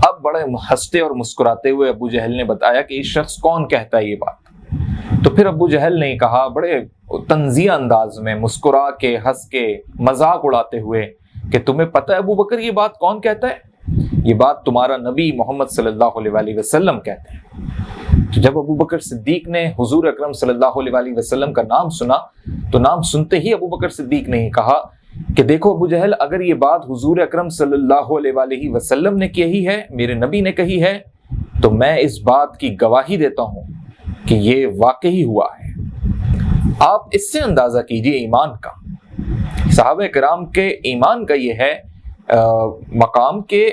اب بڑے ہنستے اور مسکراتے ہوئے ابو جہل نے بتایا کہ یہ شخص کون کہتا ہے یہ بات؟ تو پھر ابو جہل نے کہا بڑے طنزیہ انداز میں، مسکرا کے، ہنس کے، مذاق اڑاتے ہوئے کہ تمہیں پتہ ہے ابو بکر یہ بات کون کہتا ہے؟ یہ بات تمہارا نبی محمد صلی اللہ علیہ وآلہ وسلم کہتے ہیں۔ تو جب ابو بکر صدیق نے حضور اکرم صلی اللہ علیہ وآلہ وسلم کا نام سنا تو نام سنتے ہی ابو بکر صدیق نے کہا کہ دیکھو ابو جہل، اگر یہ بات حضور اکرم صلی اللہ علیہ وآلہ وسلم نے کہی ہے، میرے نبی نے کہی ہے، تو میں اس بات کی گواہی دیتا ہوں کہ یہ واقعی ہوا ہے۔ آپ اس سے اندازہ کیجئے ایمان کا، صحابہ کرام کے ایمان کا یہ ہے مقام کہ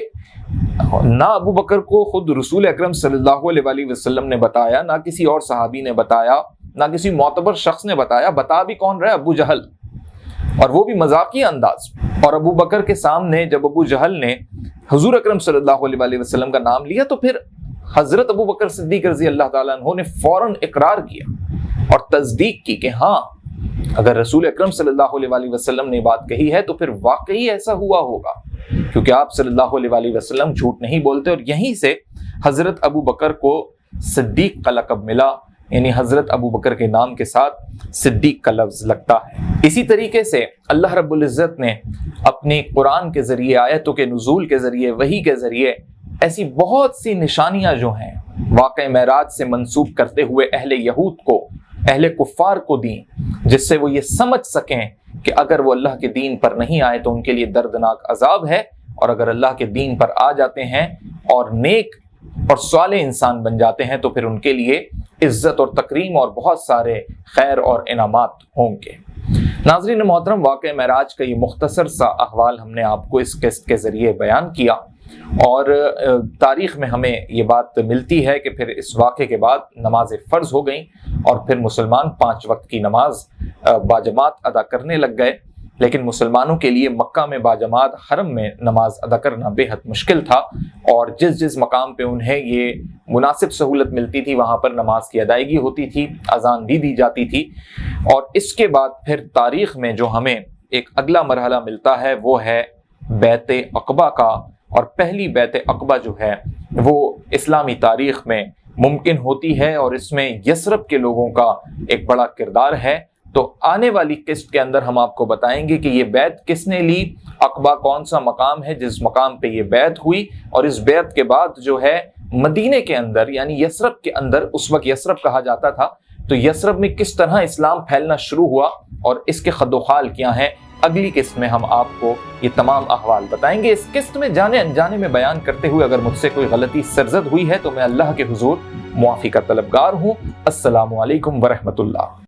نہ ابو بکر کو خود رسول اکرم صلی اللہ علیہ وآلہ وسلم نے بتایا، نہ کسی اور صحابی نے بتایا، نہ کسی معتبر شخص نے بتایا، بتا بھی کون رہا ہے؟ ابو جہل، اور وہ بھی مذاقیہ انداز میں۔ اور ابو بکر کے سامنے جب ابو جہل نے حضور اکرم صلی اللہ علیہ وآلہ وسلم کا نام لیا تو پھر حضرت ابو بکر صدیق رضی اللہ تعالیٰ عنہ نے فوراً اقرار کیا اور تصدیق کی کہ ہاں، اگر رسول اکرم صلی اللہ علیہ وآلہ وسلم نے بات کہی ہے تو پھر واقعی ایسا ہوا ہوگا، کیونکہ آپ صلی اللہ علیہ وآلہ وسلم جھوٹ نہیں بولتے۔ اور یہیں سے حضرت ابو بکر کو صدیق کا لقب ملا، یعنی حضرت ابو بکر کے نام کے ساتھ صدیق کا لفظ لگتا ہے۔ اسی طریقے سے اللہ رب العزت نے اپنے قرآن کے ذریعے، آیتوں کے نزول کے ذریعے، وحی کے ذریعے ایسی بہت سی نشانیاں جو ہیں واقع معراج سے منسوب کرتے ہوئے اہل یہود کو، اہل کفار کو دیں، جس سے وہ یہ سمجھ سکیں کہ اگر وہ اللہ کے دین پر نہیں آئے تو ان کے لیے دردناک عذاب ہے، اور اگر اللہ کے دین پر آ جاتے ہیں اور نیک اور صالح انسان بن جاتے ہیں تو پھر ان کے لیے عزت اور تکریم اور بہت سارے خیر اور انعامات ہوں گے۔ ناظرین محترم، واقع معراج کا یہ مختصر سا احوال ہم نے آپ کو اس قسط کے ذریعے بیان کیا، اور تاریخ میں ہمیں یہ بات ملتی ہے کہ پھر اس واقعے کے بعد نمازیں فرض ہو گئیں اور پھر مسلمان 5 وقت کی نماز باجماعت ادا کرنے لگ گئے۔ لیکن مسلمانوں کے لیے مکہ میں باجماعت حرم میں نماز ادا کرنا بے حد مشکل تھا، اور جس مقام پہ انہیں یہ مناسب سہولت ملتی تھی وہاں پر نماز کی ادائیگی ہوتی تھی، اذان بھی دی جاتی تھی۔ اور اس کے بعد پھر تاریخ میں جو ہمیں ایک اگلا مرحلہ ملتا ہے وہ ہے بیعت عقبہ کا، اور پہلی بیعت عقبہ جو ہے وہ اسلامی تاریخ میں ممکن ہوتی ہے، اور اس میں یثرب کے لوگوں کا ایک بڑا کردار ہے۔ تو آنے والی قسط کے اندر ہم آپ کو بتائیں گے کہ یہ بیعت کس نے لی، عقبہ کون سا مقام ہے جس مقام پہ یہ بیعت ہوئی، اور اس بیعت کے بعد جو ہے مدینے کے اندر یعنی یثرب کے اندر، اس وقت یثرب کہا جاتا تھا، تو یثرب میں کس طرح اسلام پھیلنا شروع ہوا اور اس کے خد و خال کیا ہیں، اگلی قسط میں ہم آپ کو یہ تمام احوال بتائیں گے۔ اس قسط میں جانے انجانے میں بیان کرتے ہوئے اگر مجھ سے کوئی غلطی سرزد ہوئی ہے تو میں اللہ کے حضور معافی کا طلبگار ہوں۔ السلام علیکم ورحمۃ اللہ۔